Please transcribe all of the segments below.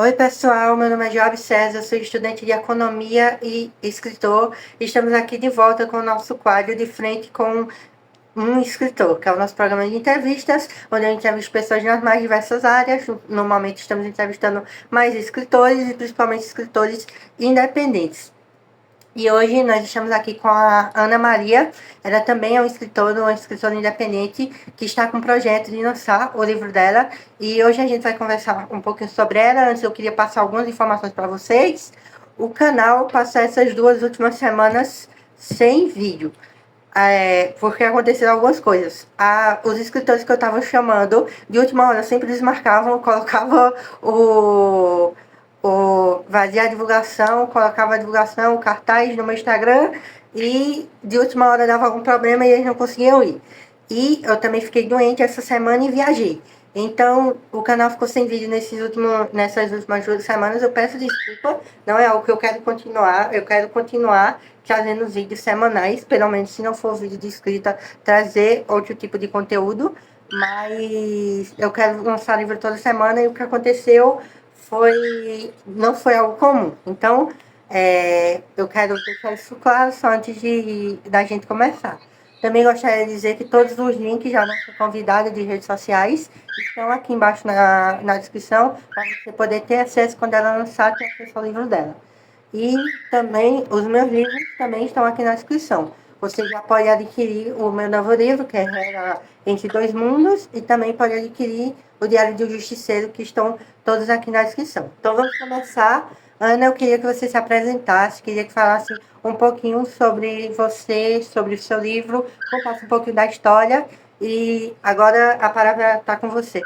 Oi, pessoal, meu nome é Joab César, sou estudante de Economia e escritor. Estamos aqui de volta com o nosso quadro De Frente com um Escritor, que é o nosso programa de entrevistas, onde eu entrevisto pessoas nas mais diversas áreas. Normalmente estamos entrevistando mais escritores e principalmente escritores independentes. E hoje nós estamos aqui com a Ana Maria. Ela também é uma escritora independente que está com um projeto de lançar o livro dela. E hoje a gente vai conversar um pouquinho sobre ela. Antes eu queria passar algumas informações para vocês. O canal passou essas 2 últimas semanas sem vídeo. Porque aconteceram algumas coisas. Os escritores que eu estava chamando, de última hora, sempre desmarcavam, colocavam vazia a divulgação, colocava a divulgação, o cartaz no meu Instagram e de última hora dava algum problema e eles não conseguiam ir. E eu também fiquei doente essa semana e viajei. Então, o canal ficou sem vídeo nessas últimas 2 semanas. Eu peço desculpa, não é algo que eu quero continuar. Eu quero continuar trazendo vídeos semanais, pelo menos se não for vídeo de escrita, trazer outro tipo de conteúdo. Mas eu quero lançar livro toda semana e o que aconteceu não foi algo comum. Então, eu quero deixar isso claro só antes da gente começar. Também gostaria de dizer que todos os links da nossa convidada de redes sociais estão aqui embaixo na descrição, para você poder ter acesso quando ela lançar, ter acesso ao livro dela. E também, os meus livros também estão aqui na descrição. Você já pode adquirir o meu novo livro, que é Regra Entre Dois Mundos, e também pode adquirir o Diário de um Justiceiro, que estão todos aqui na descrição. Então vamos começar. Ana, eu queria que você se apresentasse, queria que falasse um pouquinho sobre você, sobre o seu livro, contasse um pouquinho da história, e agora a palavra está com você.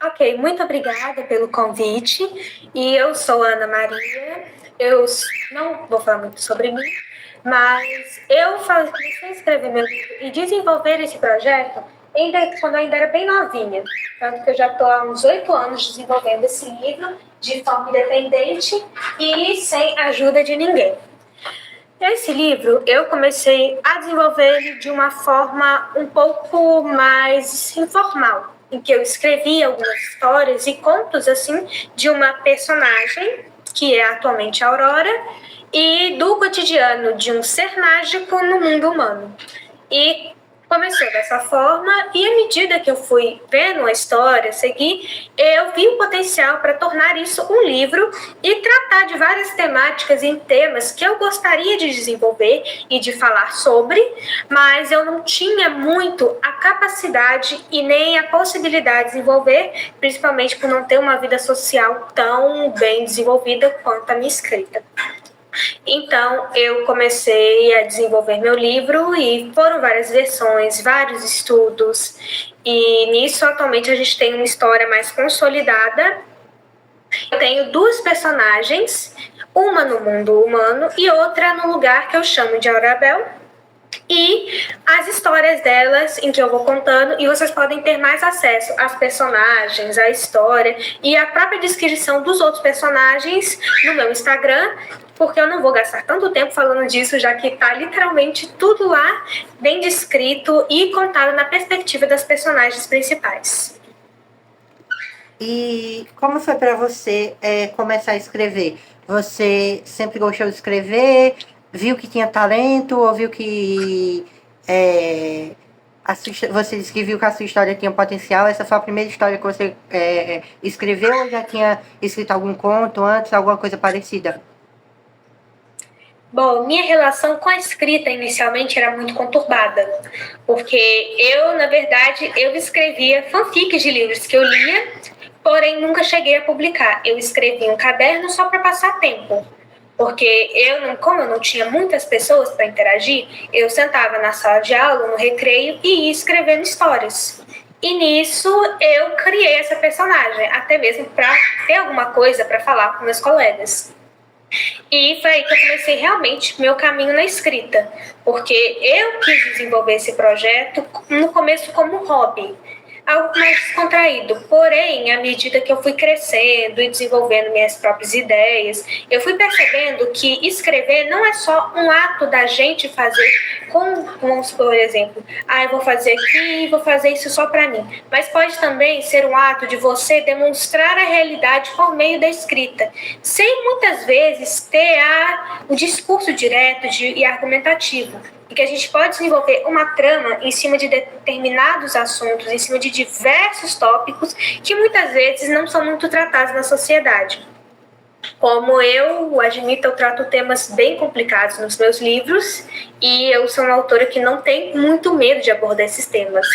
Ok, muito obrigada pelo convite. E eu sou Ana Maria. Eu não vou falar muito sobre mim, mas eu comecei a escrever meu livro e desenvolver esse projeto quando eu ainda era bem novinha. Tanto que eu já estou há uns 8 anos desenvolvendo esse livro de forma independente e sem ajuda de ninguém. Esse livro eu comecei a desenvolver ele de uma forma um pouco mais informal, em que eu escrevi algumas histórias e contos assim de uma personagem que é atualmente a Aurora e do cotidiano de um ser mágico no mundo humano. E começou dessa forma e à medida que eu fui vendo a história seguir, eu vi o potencial para tornar isso um livro e tratar de várias temáticas em temas que eu gostaria de desenvolver e de falar sobre, mas eu não tinha muito a capacidade e nem a possibilidade de desenvolver, principalmente por não ter uma vida social tão bem desenvolvida quanto a minha escrita. Então, eu comecei a desenvolver meu livro e foram várias versões, vários estudos. E nisso, atualmente, a gente tem uma história mais consolidada. Eu tenho 2 personagens, uma no mundo humano e outra no lugar que eu chamo de Aurabel. E as histórias delas, em que eu vou contando, e vocês podem ter mais acesso às personagens, à história e à própria descrição dos outros personagens no meu Instagram, porque eu não vou gastar tanto tempo falando disso, já que está literalmente tudo lá, bem descrito e contado na perspectiva das personagens principais. E como foi para você começar a escrever? Você sempre gostou de escrever? Viu que tinha talento? Ou viu que você disse que viu que a sua história tinha potencial? Essa foi a primeira história que você escreveu ou já tinha escrito algum conto antes, alguma coisa parecida? Bom, minha relação com a escrita inicialmente era muito conturbada, porque eu, na verdade, eu escrevia fanfics de livros que eu lia, porém nunca cheguei a publicar. Eu escrevia um caderno só para passar tempo, porque como eu não tinha muitas pessoas para interagir, eu sentava na sala de aula, no recreio e ia escrevendo histórias. E nisso eu criei essa personagem, até mesmo para ter alguma coisa para falar com meus colegas. E foi aí que eu comecei realmente meu caminho na escrita, porque eu quis desenvolver esse projeto no começo como hobby. algo mais descontraído. Porém, à medida que eu fui crescendo e desenvolvendo minhas próprias ideias, eu fui percebendo que escrever não é só um ato da gente fazer vamos por exemplo, eu vou fazer aqui, vou fazer isso só para mim. Mas pode também ser um ato de você demonstrar a realidade por meio da escrita, sem muitas vezes ter o discurso direto e argumentativo. E que a gente pode desenvolver uma trama em cima de determinados assuntos, em cima de diversos tópicos que muitas vezes não são muito tratados na sociedade. Como eu admito, eu trato temas bem complicados nos meus livros e eu sou uma autora que não tem muito medo de abordar esses temas.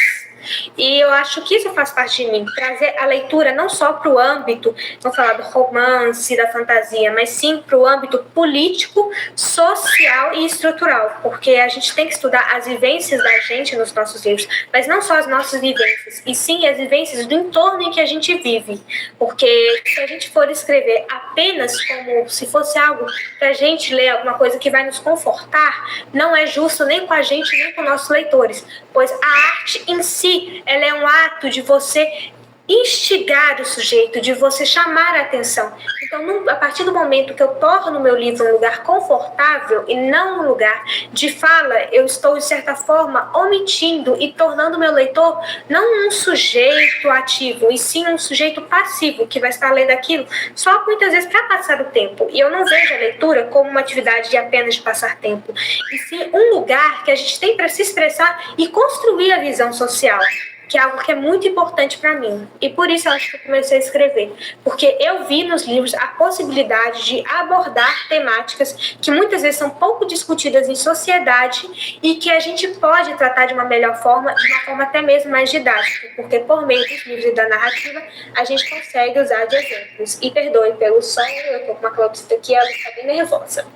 E eu acho que isso faz parte de mim, trazer a leitura não só para o âmbito, vamos falar do romance, da fantasia, mas sim para o âmbito político, social e estrutural, porque a gente tem que estudar as vivências da gente nos nossos livros, mas não só as nossas vivências, e sim as vivências do entorno em que a gente vive, porque se a gente for escrever apenas como se fosse algo para a gente ler, alguma coisa que vai nos confortar, não é justo nem com a gente, nem com nossos leitores, pois a arte em si ela é um ato de você instigar o sujeito, de você chamar a atenção. Então, a partir do momento que eu torno o meu livro um lugar confortável e não um lugar de fala, eu estou, de certa forma, omitindo e tornando o meu leitor não um sujeito ativo, e sim um sujeito passivo, que vai estar lendo aquilo só muitas vezes para passar o tempo. E eu não vejo a leitura como uma atividade de apenas de passar tempo, e sim um lugar que a gente tem para se expressar e construir a visão social, que é algo que é muito importante para mim. E por isso eu acho que eu comecei a escrever. Porque eu vi nos livros a possibilidade de abordar temáticas que muitas vezes são pouco discutidas em sociedade e que a gente pode tratar de uma melhor forma, de uma forma até mesmo mais didática. Porque por meio dos livros e da narrativa, a gente consegue usar de exemplos. E perdoe pelo som, eu tô com uma calopsita aqui, ela está bem nervosa.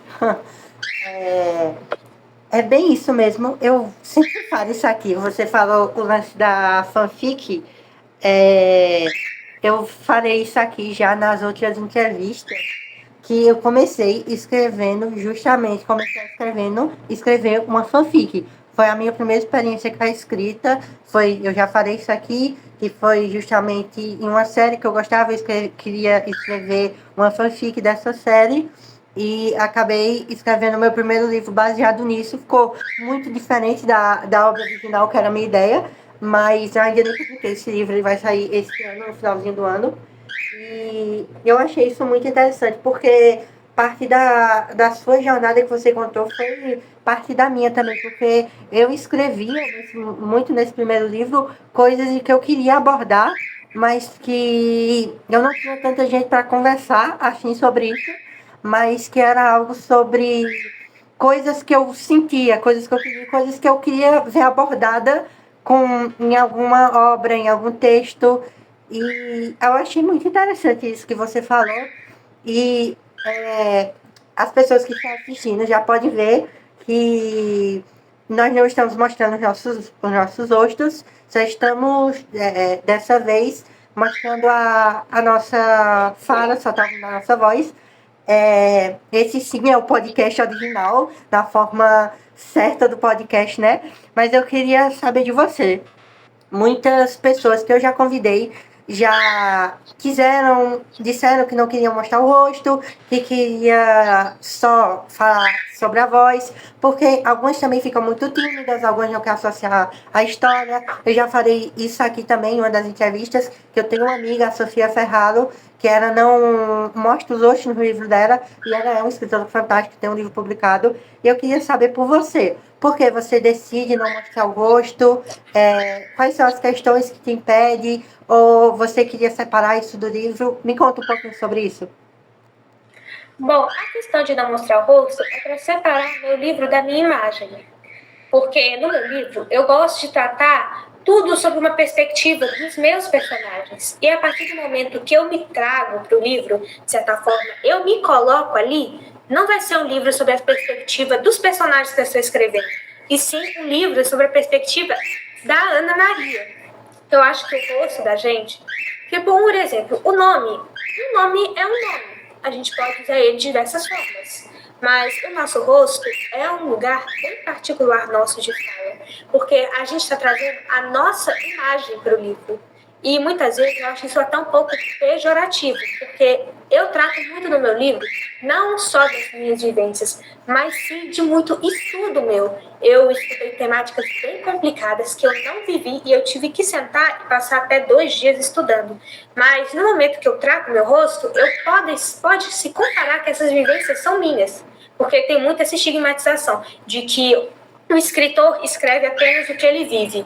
É bem isso mesmo. Eu sempre falo isso aqui. Você falou o lance da fanfic. Eu falei isso aqui já nas outras entrevistas, que eu comecei escrever uma fanfic. Foi a minha primeira experiência com a escrita. Eu já falei isso aqui, que foi justamente em uma série que eu gostava, queria escrever uma fanfic dessa série. E acabei escrevendo meu primeiro livro baseado nisso. Ficou muito diferente da obra original, que era a minha ideia. Mas eu ainda nem publiquei esse livro, ele vai sair esse ano, no finalzinho do ano. E eu achei isso muito interessante, porque parte da sua jornada que você contou foi parte da minha também, porque eu escrevia muito nesse primeiro livro coisas que eu queria abordar, mas que eu não tinha tanta gente para conversar assim sobre isso, mas que era algo sobre coisas que eu sentia, coisas que eu queria ver abordada em alguma obra, em algum texto. E eu achei muito interessante isso que você falou. E as pessoas que estão assistindo já podem ver que nós não estamos mostrando os nossos rostos, só estamos, dessa vez, mostrando a nossa fala, só está ouvindo a nossa voz. Esse sim é o podcast original, da forma certa do podcast, né? Mas eu queria saber de você. Muitas pessoas que eu já convidei já disseram que não queriam mostrar o rosto, que queria só falar sobre a voz, porque algumas também ficam muito tímidas, algumas não querem associar a história. Eu já falei isso aqui também em uma das entrevistas, que eu tenho uma amiga, a Sofia Ferraro, que ela não mostra os rostos no livro dela, e ela é uma escritora fantástica, tem um livro publicado, e eu queria saber por você. Por que você decide não mostrar o rosto? Quais são as questões que te impedem? Ou você queria separar isso do livro? Me conta um pouquinho sobre isso. Bom, a questão de não mostrar o rosto é para separar meu livro da minha imagem. Porque no meu livro eu gosto de tratar tudo sob uma perspectiva dos meus personagens. E a partir do momento que eu me trago para o livro, de certa forma, eu me coloco ali, não vai ser um livro sobre a perspectiva dos personagens que eu estou escrevendo, e sim um livro sobre a perspectiva da Ana Maria. Eu acho que o rosto da gente, que por exemplo, um nome é um nome. A gente pode usar ele de diversas formas. Mas o nosso rosto é um lugar bem particular nosso de fala, porque a gente está trazendo a nossa imagem para o livro. E muitas vezes eu acho isso até um pouco pejorativo, porque eu trato muito no meu livro não só das minhas vivências, mas sim de muito estudo meu. Eu estudei temáticas bem complicadas que eu não vivi e eu tive que sentar e passar até 2 dias estudando. Mas no momento que eu trato meu rosto, pode se comparar que essas vivências são minhas, porque tem muita essa estigmatização de que o escritor escreve apenas o que ele vive.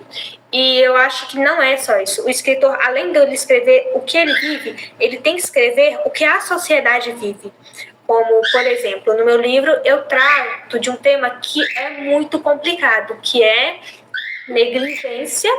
E eu acho que não é só isso. O escritor, além de ele escrever o que ele vive, ele tem que escrever o que a sociedade vive. Como, por exemplo, no meu livro eu trato de um tema que é muito complicado, que é negligência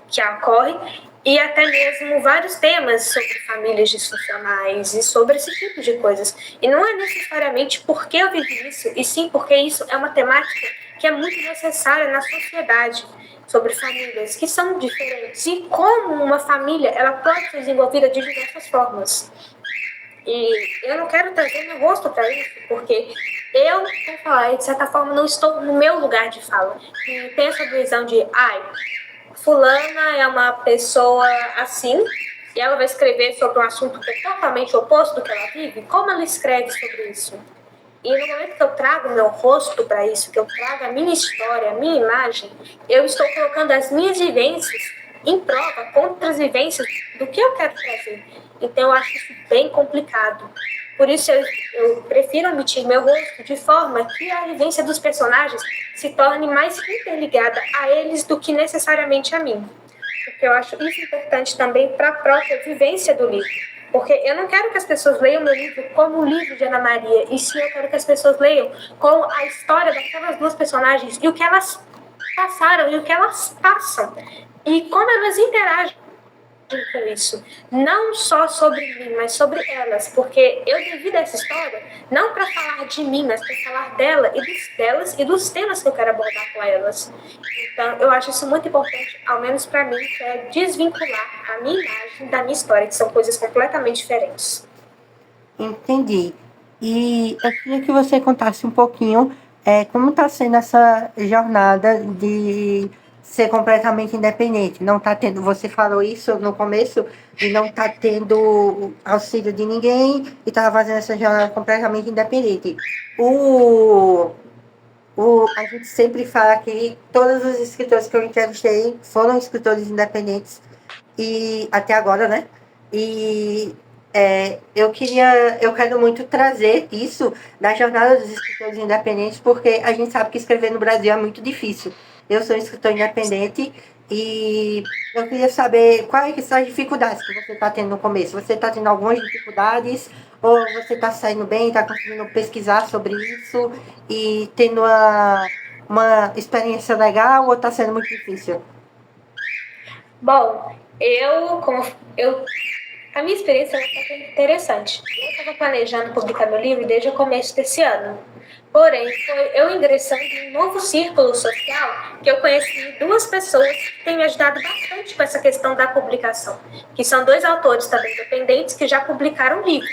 que ocorre e até mesmo vários temas sobre famílias disfuncionais e sobre esse tipo de coisas. E não é necessariamente porque eu vivi isso, e sim porque isso é uma temática que é muito necessária na sociedade, sobre famílias que são diferentes e como uma família ela pode ser desenvolvida de diversas formas. E eu não quero trazer meu rosto para isso, porque eu, como falar, de certa forma, não estou no meu lugar de fala. E tem essa visão de, fulana é uma pessoa assim, e ela vai escrever sobre um assunto que é totalmente oposto do que ela vive. Como ela escreve sobre isso? E no momento que eu trago meu rosto para isso, que eu trago a minha história, a minha imagem, eu estou colocando as minhas vivências em prova contra as vivências do que eu quero trazer. Então eu acho isso bem complicado. Por isso eu prefiro omitir meu rosto de forma que a vivência dos personagens se torne mais interligada a eles do que necessariamente a mim. Porque eu acho isso importante também para a própria vivência do livro. Porque eu não quero que as pessoas leiam meu livro como o livro de Ana Maria, e sim eu quero que as pessoas leiam com a história daquelas duas personagens e o que elas passaram e o que elas passam. E como elas interagem com isso. Não só sobre mim, mas sobre elas. Porque eu devido essa história não para falar de mim, mas para falar delas e dos temas que eu quero abordar com elas. Então, eu acho isso muito importante, ao menos para mim, que é desvincular a minha imagem da minha história, que são coisas completamente diferentes. Entendi. E eu queria que você contasse um pouquinho como está sendo essa jornada de ser completamente independente. Não está tendo, você falou isso no começo, de não estar tendo auxílio de ninguém e estava fazendo essa jornada completamente independente. O, a gente sempre fala que todos os escritores que eu entrevistei foram escritores independentes e até agora, né? E eu quero muito trazer isso na jornada dos escritores independentes, porque a gente sabe que escrever no Brasil é muito difícil. Eu sou um escritor independente e eu queria saber quais são as dificuldades que você está tendo no começo. Você está tendo algumas dificuldades ou você está saindo bem, está conseguindo pesquisar sobre isso e tendo uma experiência legal ou está sendo muito difícil? Bom, a minha experiência está sendo interessante. Eu estava planejando publicar meu livro desde o começo desse ano. Porém, foi eu ingressando em um novo círculo social que eu conheci duas pessoas que têm me ajudado bastante com essa questão da publicação, que são dois autores também independentes que já publicaram livros.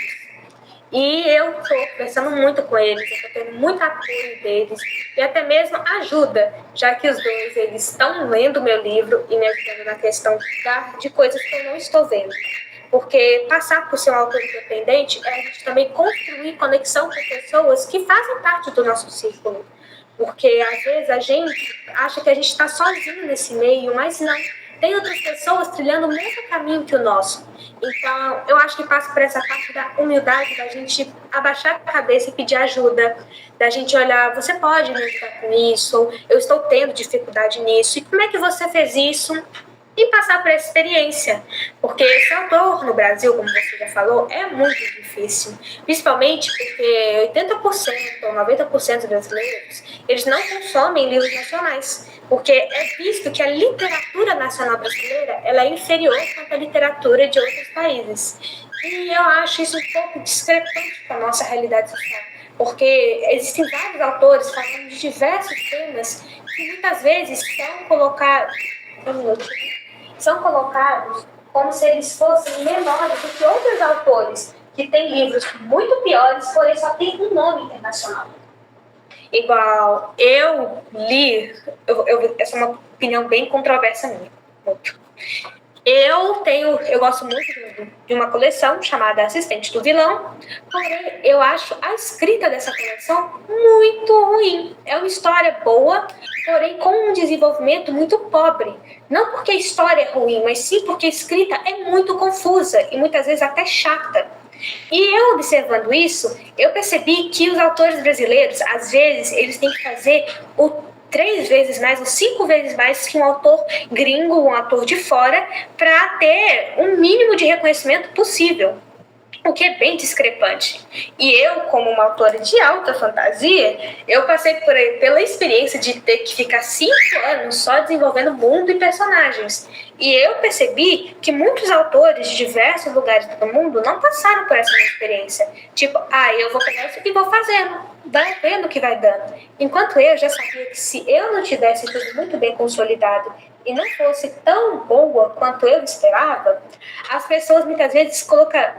E eu estou conversando muito com eles, eu estou tendo muito apoio deles e até mesmo ajuda, já que os dois eles estão lendo meu livro e me ajudando na questão de coisas que eu não estou vendo. Porque passar por ser um autor independente é a gente também construir conexão com pessoas que fazem parte do nosso círculo. Porque às vezes a gente acha que a gente está sozinho nesse meio, mas não. Tem outras pessoas trilhando o mesmo caminho que o nosso. Então, eu acho que passa por essa parte da humildade, da gente abaixar a cabeça e pedir ajuda, da gente olhar, você pode me ajudar com isso, eu estou tendo dificuldade nisso, e como é que você fez isso? E passar por essa experiência. Porque ser autor no Brasil, como você já falou, é muito difícil. Principalmente porque 80% ou 90% dos brasileiros, eles não consomem livros nacionais. Porque é visto que a literatura nacional brasileira ela é inferior quanto à literatura de outros países. E eu acho isso um pouco discrepante com a nossa realidade social. Porque existem vários autores falando de diversos temas que muitas vezes são colocados como se eles fossem menores do que outros autores que têm livros muito piores, porém só tem um nome internacional. Igual, eu li, essa é uma opinião bem controversa minha, muito. Eu gosto muito de uma coleção chamada Assistente do Vilão, porém eu acho a escrita dessa coleção muito ruim. É uma história boa, porém com um desenvolvimento muito pobre. Não porque a história é ruim, mas sim porque a escrita é muito confusa e muitas vezes até chata. E eu observando isso, eu percebi que os autores brasileiros, às vezes, eles têm que fazer o 3 vezes mais ou 5 vezes mais que um autor gringo, um autor de fora, para ter um mínimo de reconhecimento possível, o que é bem discrepante. E eu, como uma autora de alta fantasia, eu passei pela experiência de ter que ficar 5 anos só desenvolvendo mundo e personagens. E eu percebi que muitos autores de diversos lugares do mundo não passaram por essa minha experiência. Tipo, eu vou pegar isso e vou fazendo, vai vendo o que vai dando. Enquanto eu já sabia que se eu não tivesse tudo muito bem consolidado e não fosse tão boa quanto eu esperava, as pessoas muitas vezes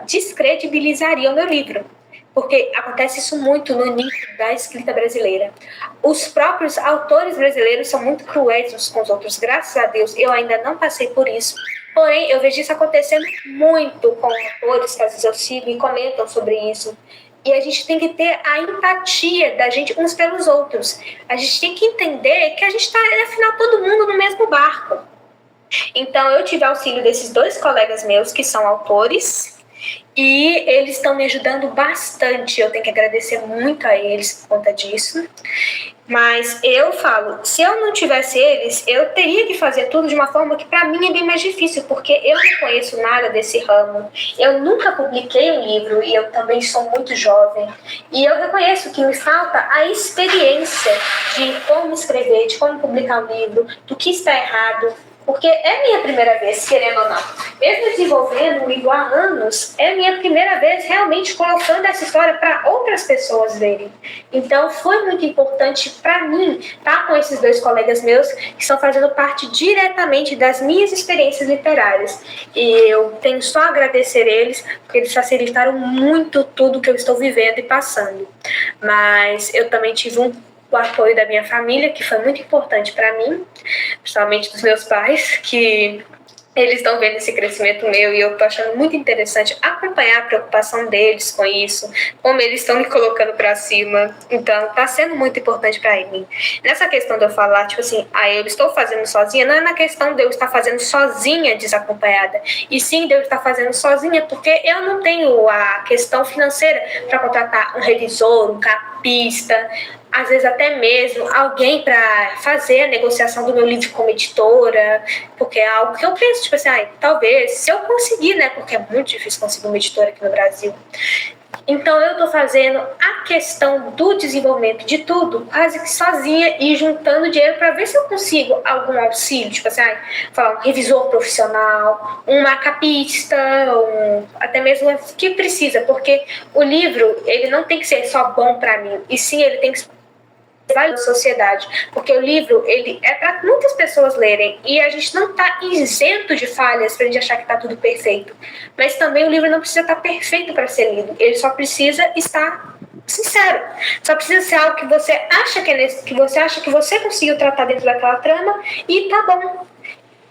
descredibilizariam meu livro. Porque acontece isso muito no nicho da escrita brasileira. Os próprios autores brasileiros são muito cruéis uns com os outros. Graças a Deus, eu ainda não passei por isso. Porém, eu vejo isso acontecendo muito com autores que às vezes eu sigo e comentam sobre isso. E a gente tem que ter a empatia da gente uns pelos outros. A gente tem que entender que a gente está, afinal, todo mundo no mesmo barco. Então, eu tive auxílio desses 2 colegas meus que são autores e eles estão me ajudando bastante. Eu tenho que agradecer muito a eles por conta disso. Mas eu falo, se eu não tivesse eles, eu teria que fazer tudo de uma forma que para mim é bem mais difícil, porque eu não conheço nada desse ramo. Eu nunca publiquei um livro e eu também sou muito jovem. E eu reconheço que me falta a experiência de como escrever, de como publicar um livro, do que está errado. Porque é minha primeira vez, querendo ou não. Mesmo desenvolvendo um livro há anos, é minha primeira vez realmente colocando essa história para outras pessoas verem. Então foi muito importante para mim estar com esses 2 colegas meus que estão fazendo parte diretamente das minhas experiências literárias. E eu tenho só a agradecer eles, porque eles facilitaram muito tudo que eu estou vivendo e passando. Mas eu também tive o apoio da minha família, que foi muito importante para mim, principalmente dos meus pais, que eles estão vendo esse crescimento meu e eu estou achando muito interessante acompanhar a preocupação deles com isso, como eles estão me colocando para cima. Então, está sendo muito importante para mim. Nessa questão de eu falar, tipo assim, eu estou fazendo sozinha, não é na questão de eu estar fazendo sozinha, desacompanhada, e sim de eu estar fazendo sozinha, porque eu não tenho a questão financeira para contratar um revisor, um capista, às vezes até mesmo alguém para fazer a negociação do meu livro como editora, porque é algo que eu penso, tipo assim, talvez, se eu conseguir, né, porque é muito difícil conseguir uma editora aqui no Brasil. Então eu estou fazendo a questão do desenvolvimento de tudo quase que sozinha e juntando dinheiro para ver se eu consigo algum auxílio, tipo assim, falar um revisor profissional, uma capista, até mesmo o que precisa, porque o livro ele não tem que ser só bom para mim, e sim ele tem que vai da sociedade, porque o livro ele é para muitas pessoas lerem e a gente não está isento de falhas para a gente achar que está tudo perfeito, mas também o livro não precisa estar perfeito para ser lido, ele só precisa estar sincero, só precisa ser algo que você acha que você acha que você conseguiu tratar dentro daquela trama e tá bom.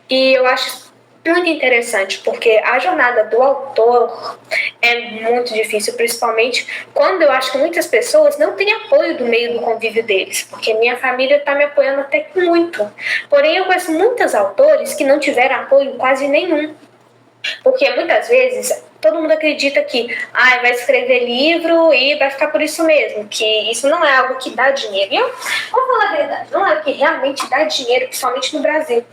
E eu acho muito interessante, porque a jornada do autor é muito difícil, principalmente quando eu acho que muitas pessoas não têm apoio do meio do convívio deles, porque minha família está me apoiando até muito. Porém, eu conheço muitos autores que não tiveram apoio quase nenhum. Porque muitas vezes todo mundo acredita que vai escrever livro e vai ficar por isso mesmo, que isso não é algo que dá dinheiro. E eu vou falar a verdade, não é algo que realmente dá dinheiro, principalmente no Brasil.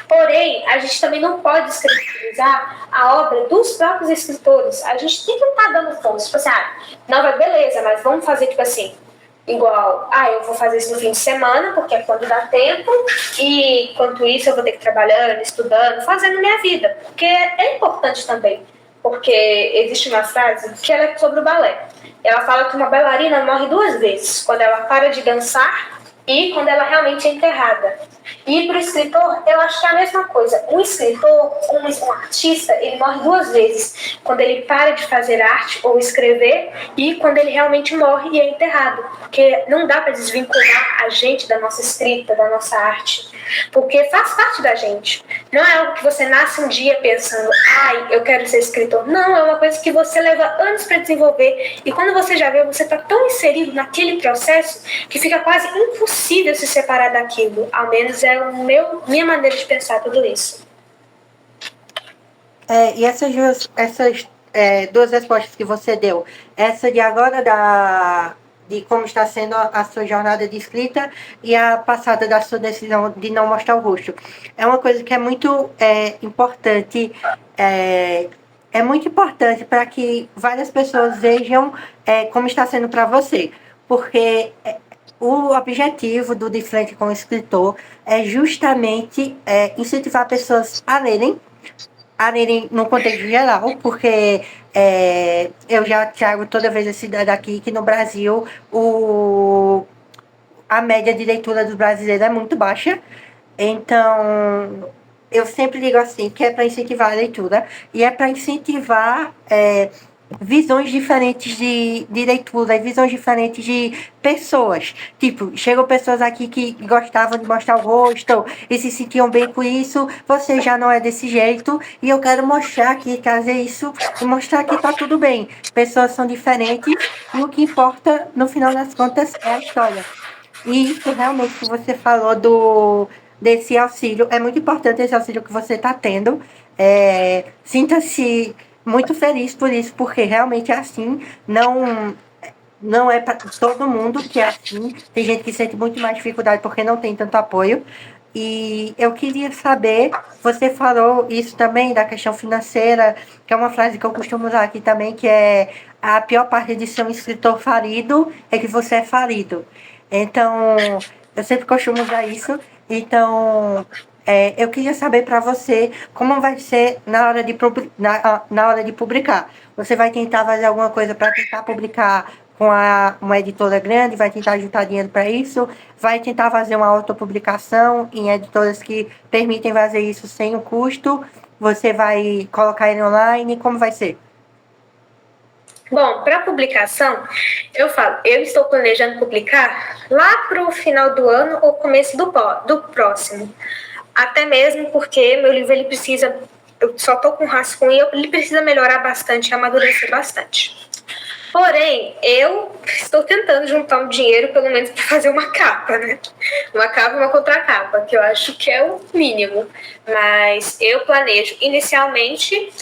Porém, a gente também não pode descredibilizar a obra dos próprios escritores. A gente tem que estar dando força. Tipo assim, não, vai beleza, mas vamos fazer tipo assim, igual, eu vou fazer isso no fim de semana, porque é quando dá tempo, e enquanto isso eu vou ter que ir trabalhando, estudando, fazendo minha vida, porque é importante também, porque existe uma frase que ela é sobre o balé. Ela fala que uma bailarina morre 2 vezes, quando ela para de dançar e quando ela realmente é enterrada. E para o escritor, eu acho que é a mesma coisa. Um escritor, um artista, ele morre 2 vezes. Quando ele para de fazer arte ou escrever e quando ele realmente morre e é enterrado. Porque não dá para desvincular a gente da nossa escrita, da nossa arte. Porque faz parte da gente. Não é algo que você nasce um dia pensando, ai, eu quero ser escritor. Não, é uma coisa que você leva anos para desenvolver. E quando você já vê, você está tão inserido naquele processo que fica quase impossível se separar daquilo. Ao menos é minha maneira de pensar tudo isso. E essas duas respostas que você deu, essa de agora de como está sendo a sua jornada de escrita e a passada da sua decisão de não mostrar o rosto. É uma coisa que é muito importante, é muito importante para que várias pessoas vejam como está sendo para você, porque o objetivo do De Frente com o Escritor é justamente incentivar pessoas a lerem no contexto geral, porque eu já trago toda vez esse dado aqui, que no Brasil a média de leitura dos brasileiros é muito baixa. Então, eu sempre digo assim, que é para incentivar a leitura e é para incentivar visões diferentes de leitura, visões diferentes de pessoas. Tipo, chegam pessoas aqui que gostavam de mostrar o rosto e se sentiam bem com isso, você já não é desse jeito, e eu quero mostrar aqui, trazer isso e mostrar que tá tudo bem. Pessoas são diferentes e o que importa, no final das contas, é a história. E isso realmente que você falou desse auxílio, é muito importante esse auxílio que você está tendo. Sinta-se muito feliz por isso, porque realmente é assim, não é para todo mundo que é assim. Tem gente que sente muito mais dificuldade porque não tem tanto apoio. E eu queria saber, você falou isso também da questão financeira, que é uma frase que eu costumo usar aqui também, que é a pior parte de ser um escritor falido é que você é falido. Então, eu sempre costumo usar isso. Então, eu queria saber para você como vai ser na hora de publicar. Você vai tentar fazer alguma coisa para tentar publicar com uma editora grande, vai tentar juntar dinheiro para isso, vai tentar fazer uma autopublicação em editoras que permitem fazer isso sem o custo, você vai colocar ele online, como vai ser? Bom, para publicação, eu estou planejando publicar lá para o final do ano ou começo do próximo. Até mesmo porque meu livro ele precisa, eu só estou com rascunho, ele precisa melhorar bastante, amadurecer bastante. Porém, eu estou tentando juntar um dinheiro, pelo menos, para fazer uma capa, né? Uma capa e uma contracapa, que eu acho que é o mínimo. Mas eu planejo, inicialmente,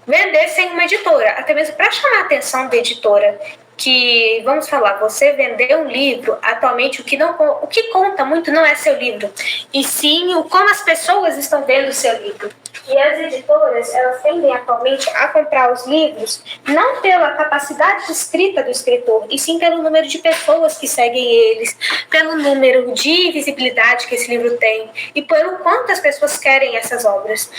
vender sem uma editora, até mesmo para chamar a atenção da editora. Que, vamos falar, você vender um livro, atualmente o que conta muito não é seu livro, e sim como as pessoas estão vendo o seu livro. E as editoras, elas tendem atualmente a comprar os livros não pela capacidade de escrita do escritor, e sim pelo número de pessoas que seguem eles, pelo número de visibilidade que esse livro tem e pelo quanto as pessoas querem essas obras.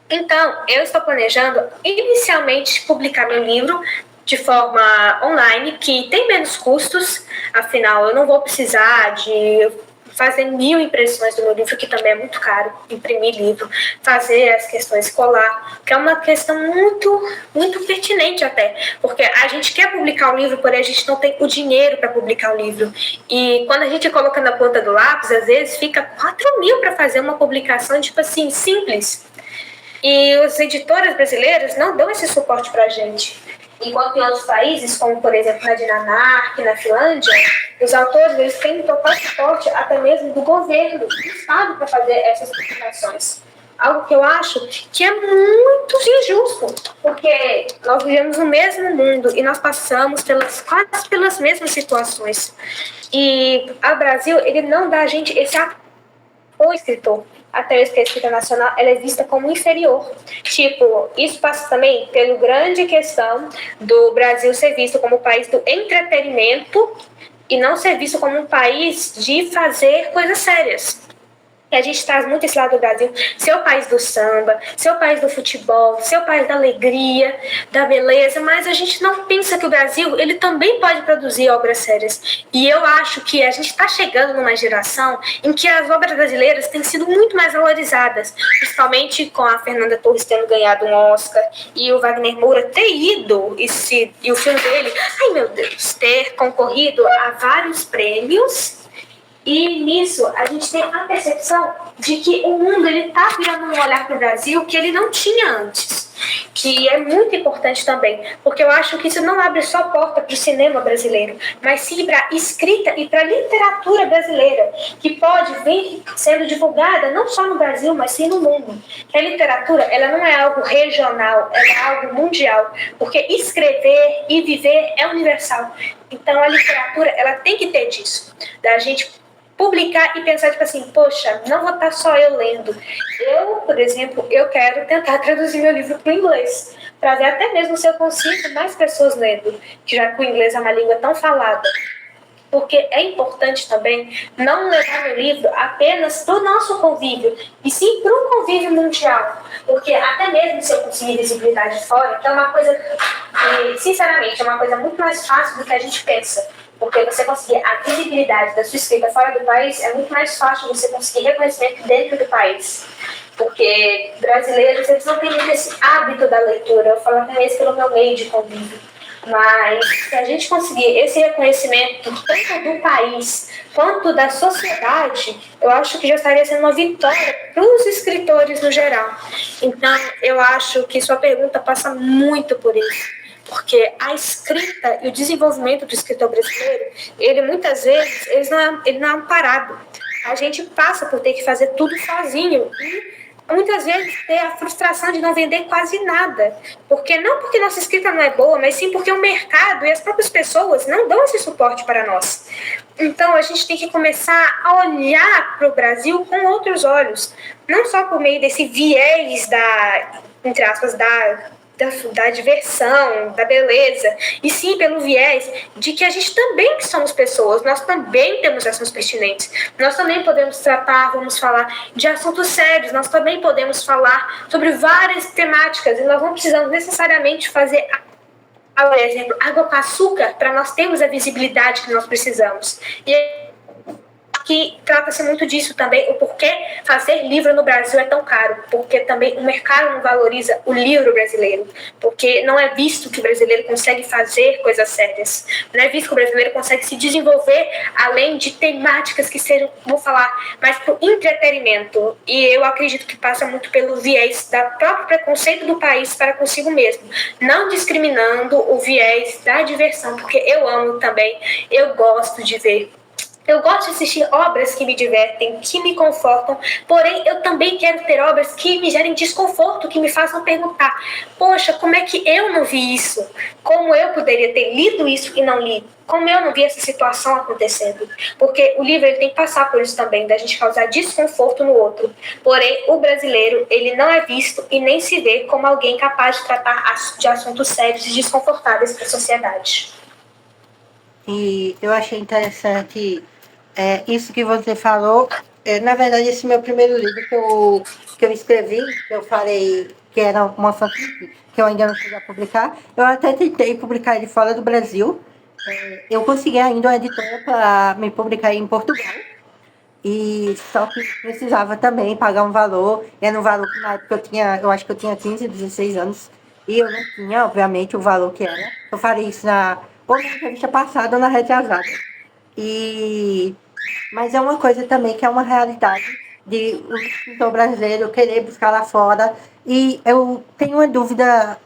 Então, eu estou planejando inicialmente publicar meu livro de forma online, que tem menos custos, afinal, eu não vou precisar de fazer 1000 impressões do meu livro, que também é muito caro, imprimir livro, fazer as questões colar, que é uma questão muito, muito pertinente até, porque a gente quer publicar um livro, porém a gente não tem o dinheiro para publicar o livro. E quando a gente coloca na ponta do lápis, às vezes fica 4.000 para fazer uma publicação, tipo assim, simples. E as editoras brasileiras não dão esse suporte para a gente. Enquanto em outros países, como por exemplo na Dinamarca e na Finlândia, os autores eles têm total suporte até mesmo do governo, do Estado, para fazer essas publicações. Algo que eu acho que é muito injusto, porque nós vivemos no mesmo mundo e nós passamos quase pelas mesmas situações. E o Brasil ele não dá a gente esse apoio ao escritor. Até mesmo que a escrita nacional ela é vista como inferior. Tipo, isso passa também pela grande questão do Brasil ser visto como o país do entretenimento e não ser visto como um país de fazer coisas sérias. E a gente traz muito esse lado do Brasil, ser o país do samba, ser o país do futebol, ser o país da alegria, da beleza, mas a gente não pensa que o Brasil ele também pode produzir obras sérias. E eu acho que a gente está chegando numa geração em que as obras brasileiras têm sido muito mais valorizadas, principalmente com a Fernanda Torres tendo ganhado um Oscar e o Wagner Moura ter ido e o filme dele, ai meu Deus, ter concorrido a vários prêmios. E nisso a gente tem a percepção de que o mundo ele está virando um olhar para o Brasil que ele não tinha antes, que é muito importante também, porque eu acho que isso não abre só porta para o cinema brasileiro, mas sim para a escrita e para a literatura brasileira, que pode vir sendo divulgada não só no Brasil, mas sim no mundo. A literatura ela não é algo regional, ela é algo mundial, porque escrever e viver é universal. Então a literatura ela tem que ter disso, da gente publicar e pensar, tipo assim, poxa, não vou estar só eu lendo. Eu, por exemplo, eu quero tentar traduzir meu livro para o inglês, para ver até mesmo se eu consigo mais pessoas lendo, que já que o inglês é uma língua tão falada. Porque é importante também não levar meu livro apenas para o nosso convívio, e sim para um convívio mundial. Porque até mesmo se eu conseguir visibilidade fora, que é uma coisa que, sinceramente, é uma coisa muito mais fácil do que a gente pensa. Porque você conseguir a visibilidade da sua escrita fora do país é muito mais fácil você conseguir reconhecimento dentro do país. Porque brasileiros, eles não têm muito esse hábito da leitura. Eu falo até mesmo pelo meu meio de convívio. Mas se a gente conseguir esse reconhecimento tanto do país quanto da sociedade, eu acho que já estaria sendo uma vitória para os escritores no geral. Então, eu acho que sua pergunta passa muito por isso. Porque a escrita e o desenvolvimento do escritor brasileiro, ele muitas vezes ele não é amparado. A gente passa por ter que fazer tudo sozinho e muitas vezes ter a frustração de não vender quase nada. Não porque nossa escrita não é boa, mas sim porque o mercado e as próprias pessoas não dão esse suporte para nós. Então a gente tem que começar a olhar para o Brasil com outros olhos. Não só por meio desse viés entre aspas, da diversão, da beleza, e sim pelo viés de que a gente também somos pessoas, nós também temos assuntos pertinentes, nós também podemos tratar, vamos falar de assuntos sérios, nós também podemos falar sobre várias temáticas, e nós não precisamos necessariamente fazer, por exemplo, água com açúcar para nós termos a visibilidade que nós precisamos. E que trata-se muito disso também, o porquê fazer livro no Brasil é tão caro, porque também o mercado não valoriza o livro brasileiro, porque não é visto que o brasileiro consegue fazer coisas sérias, não é visto que o brasileiro consegue se desenvolver além de temáticas que sejam, vou falar, mais para o entretenimento, e eu acredito que passa muito pelo viés da próprio preconceito do país para consigo mesmo, não discriminando o viés da diversão, porque eu amo também, eu gosto de ver. Eu gosto de assistir obras que me divertem, que me confortam, porém eu também quero ter obras que me gerem desconforto, que me façam perguntar, poxa, como é que eu não vi isso? Como eu poderia ter lido isso e não li? Como eu não vi essa situação acontecendo? Porque o livro ele tem que passar por isso também, da gente causar desconforto no outro. Porém, o brasileiro, ele não é visto e nem se vê como alguém capaz de tratar de assuntos sérios e desconfortáveis para a sociedade. E eu achei interessante isso que você falou. Na verdade, esse meu primeiro livro que eu escrevi, que eu falei que era uma fanfic, que eu ainda não cheguei a publicar, eu até tentei publicar ele fora do Brasil. Eu consegui ainda uma editora para me publicar em Portugal. E só que precisava também pagar um valor. Era um valor que na época eu acho que eu tinha 15, 16 anos. E eu não tinha, obviamente, o valor que era. Eu falei isso ou na entrevista passada ou na retrasada. Mas é uma coisa também que é uma realidade de um escritor brasileiro querer buscar lá fora. E eu tenho uma dúvida,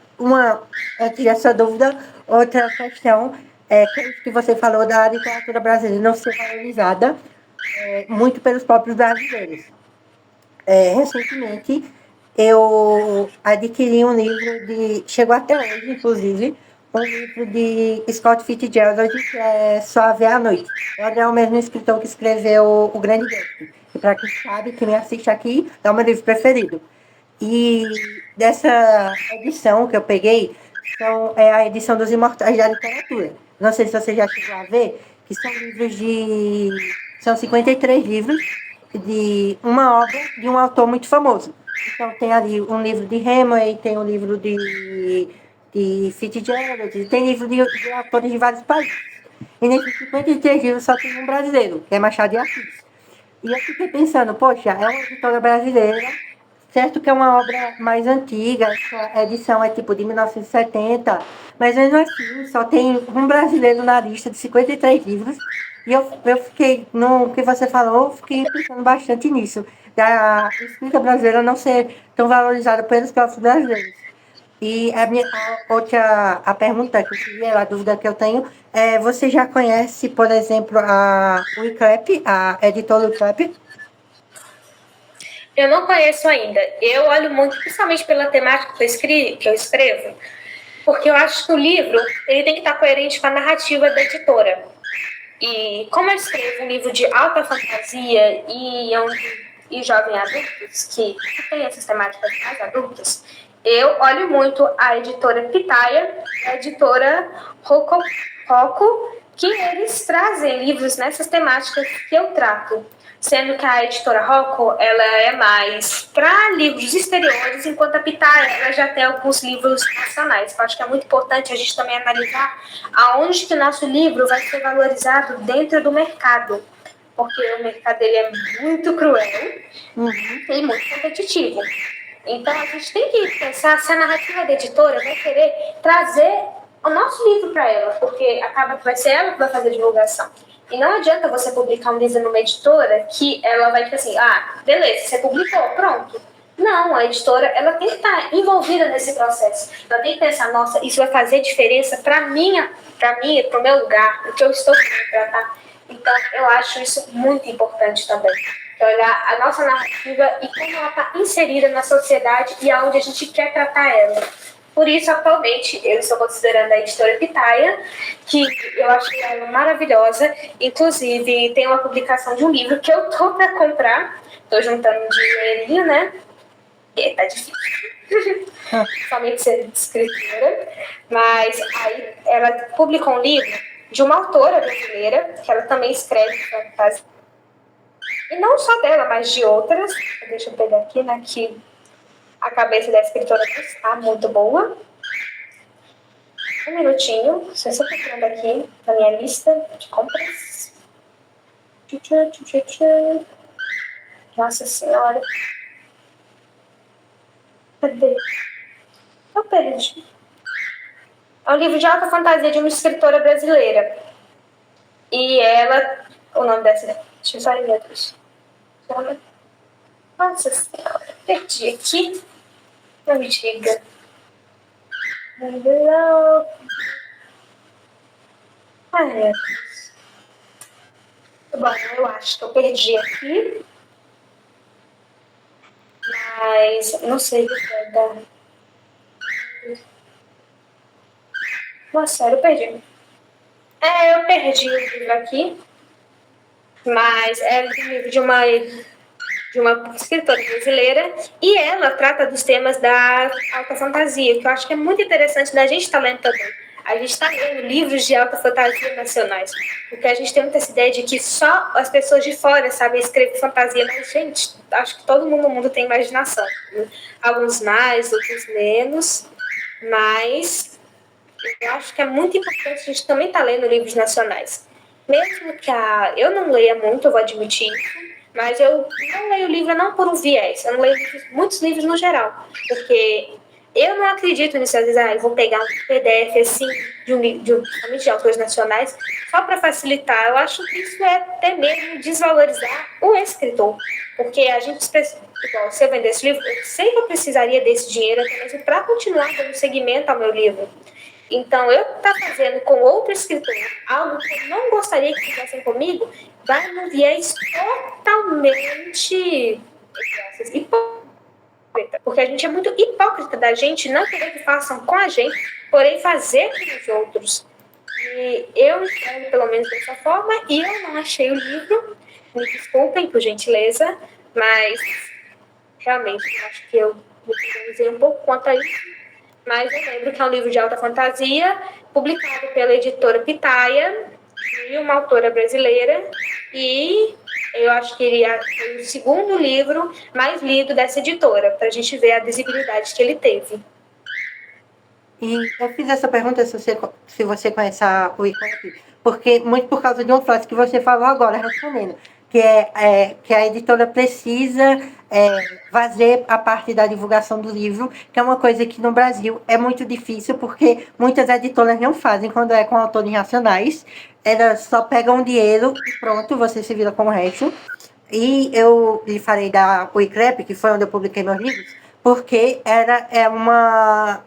antes dessa dúvida, outra questão, que é isso que você falou da literatura brasileira não ser valorizada muito pelos próprios brasileiros. Recentemente, eu adquiri um livro chegou até hoje, inclusive, um livro de Scott Fitzgerald, que é Só Haver à Noite. Ele é o mesmo escritor que escreveu O Grande Gatsby. E para quem sabe, quem me assiste aqui, é o meu livro preferido. E dessa edição que eu peguei, é a edição dos Imortais da Literatura. Não sei se você já chegou a ver, que são livros são 53 livros de uma obra de um autor muito famoso. Então tem ali um livro de Hemingway, tem um livro de Fitzgerald, tem livro de autores de vários países. E nesses 53 livros só tem um brasileiro, que é Machado de Assis. E eu fiquei pensando, poxa, é uma editora brasileira, certo que é uma obra mais antiga, essa edição é tipo de 1970, mas mesmo assim só tem um brasileiro na lista de 53 livros. E eu fiquei, no que você falou, eu fiquei pensando bastante nisso, da escrita brasileira não ser tão valorizada pelos próprios brasileiros. E a outra a pergunta que eu queria, a dúvida que eu tenho, é: você já conhece, por exemplo, o ICLEP, a editora ICLEP? Eu não conheço ainda. Eu olho muito, principalmente pela temática que eu escrevo, porque eu acho que o livro ele tem que estar coerente com a narrativa da editora. E como eu escrevo um livro de alta fantasia e jovem adultos, que tem essas temáticas mais adultas, eu olho muito a editora Pitaia e a editora Rocco, que eles trazem livros nessas temáticas que eu trato. Sendo que a editora Rocco, ela é mais para livros exteriores, enquanto a Pitaia, ela já tem alguns livros nacionais. Eu acho que é muito importante a gente também analisar aonde que o nosso livro vai ser valorizado dentro do mercado. Porque o mercado ele é muito cruel e muito competitivo. Então a gente tem que pensar se a narrativa da editora vai querer trazer o nosso livro para ela, porque acaba que vai ser ela que vai fazer a divulgação. E não adianta você publicar um livro numa editora que ela vai dizer assim, beleza, você publicou, pronto. Não, a editora ela tem que estar envolvida nesse processo. Ela tem que pensar, nossa, isso vai fazer diferença para para o meu lugar, o que eu estou querendo tratar. Então, eu acho isso muito importante também. Olhar a nossa narrativa e como ela está inserida na sociedade e aonde a gente quer tratar ela. Por isso, atualmente, eu estou considerando a editora Pitaia, que eu acho ela maravilhosa. Inclusive, tem uma publicação de um livro que eu tô para comprar. Estou juntando um dinheirinho, né? E tá difícil. Somente ser escritora. Mas aí ela publicou um livro de uma autora brasileira, que ela também escreve fantasia. E não só dela, mas de outras. Deixa eu pegar aqui, né? Que a cabeça da escritora está muito boa. Um minutinho, estou só procurando aqui na minha lista de compras. Nossa Senhora. Cadê? Eu perdi. É um livro de alta fantasia de uma escritora brasileira. E ela. O nome dessa. Deixa eu só ver aqui. Nossa Senhora. Perdi aqui. Não me diga. Ai, meu Deus. Bom, eu acho que eu perdi aqui. Mas não sei o que vai dar. Nossa, sério, eu perdi. Eu perdi o livro aqui. Mas é um livro de uma escritora brasileira e ela trata dos temas da alta fantasia, que eu acho que é muito interessante da gente estar lendo também. A gente está lendo livros de alta fantasia nacionais, porque a gente tem muita essa ideia de que só as pessoas de fora sabem escrever fantasia, mas, gente, acho que todo mundo no mundo tem imaginação. Alguns mais, outros menos, mas eu acho que é muito importante a gente também estar lendo livros nacionais. Mesmo que eu não leia muito, eu vou admitir isso, mas eu não leio livro não por um viés, eu não leio muitos livros no geral, porque eu não acredito nisso. Às vezes, eu vou pegar um PDF assim, principalmente de autores nacionais, só para facilitar. Eu acho que isso é até mesmo desvalorizar o escritor, porque a gente, igual, se eu vendesse livro, eu sei que eu precisaria desse dinheiro até mesmo para continuar dando seguimento ao meu livro. Então, eu estar fazendo com outro escritor algo que eu não gostaria que fizessem comigo, vai num viés totalmente hipócrita. Porque a gente é muito hipócrita da gente não querer que façam com a gente, porém fazer com os outros. E eu enxergo pelo menos dessa forma, e eu não achei o livro. Me desculpem, por gentileza, mas realmente eu acho que eu me organizei um pouco quanto a isso. Mas eu lembro que é um livro de alta fantasia, publicado pela editora Pitaia, de uma autora brasileira, e eu acho que ele foi o segundo livro mais lido dessa editora, para a gente ver a visibilidade que ele teve. E eu fiz essa pergunta se você conhece o ICLEP, porque muito por causa de uma frase que você falou agora, respondendo. que a editora precisa fazer a parte da divulgação do livro, que é uma coisa que no Brasil é muito difícil, porque muitas editoras não fazem quando é com autores nacionais. Elas só pegam o dinheiro e pronto, você se vira com o resto. E eu lhe falei da Wicrap, que foi onde eu publiquei meus livros, porque é uma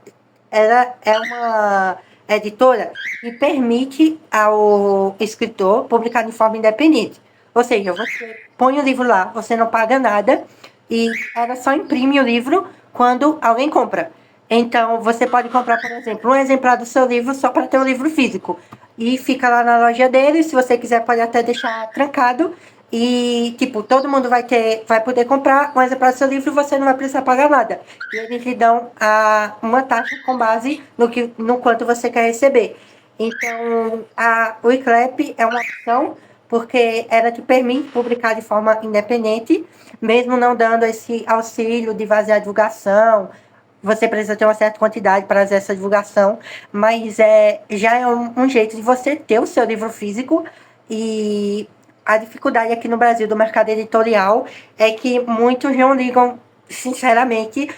editora que permite ao escritor publicar de forma independente. Ou seja, você põe o livro lá, você não paga nada e ela só imprime o livro quando alguém compra. Então, você pode comprar, por exemplo, um exemplar do seu livro só para ter o livro físico. E fica lá na loja dele, se você quiser pode até deixar trancado. E, tipo, todo mundo vai poder comprar um exemplar do seu livro e você não vai precisar pagar nada. E eles lhe dão uma taxa com base no quanto você quer receber. Então, a Wiclap é uma opção, porque ela te permite publicar de forma independente, mesmo não dando esse auxílio de fazer a divulgação. Você precisa ter uma certa quantidade para fazer essa divulgação, mas já é um jeito de você ter o seu livro físico. E a dificuldade aqui no Brasil do mercado editorial é que muitos não ligam, sinceramente,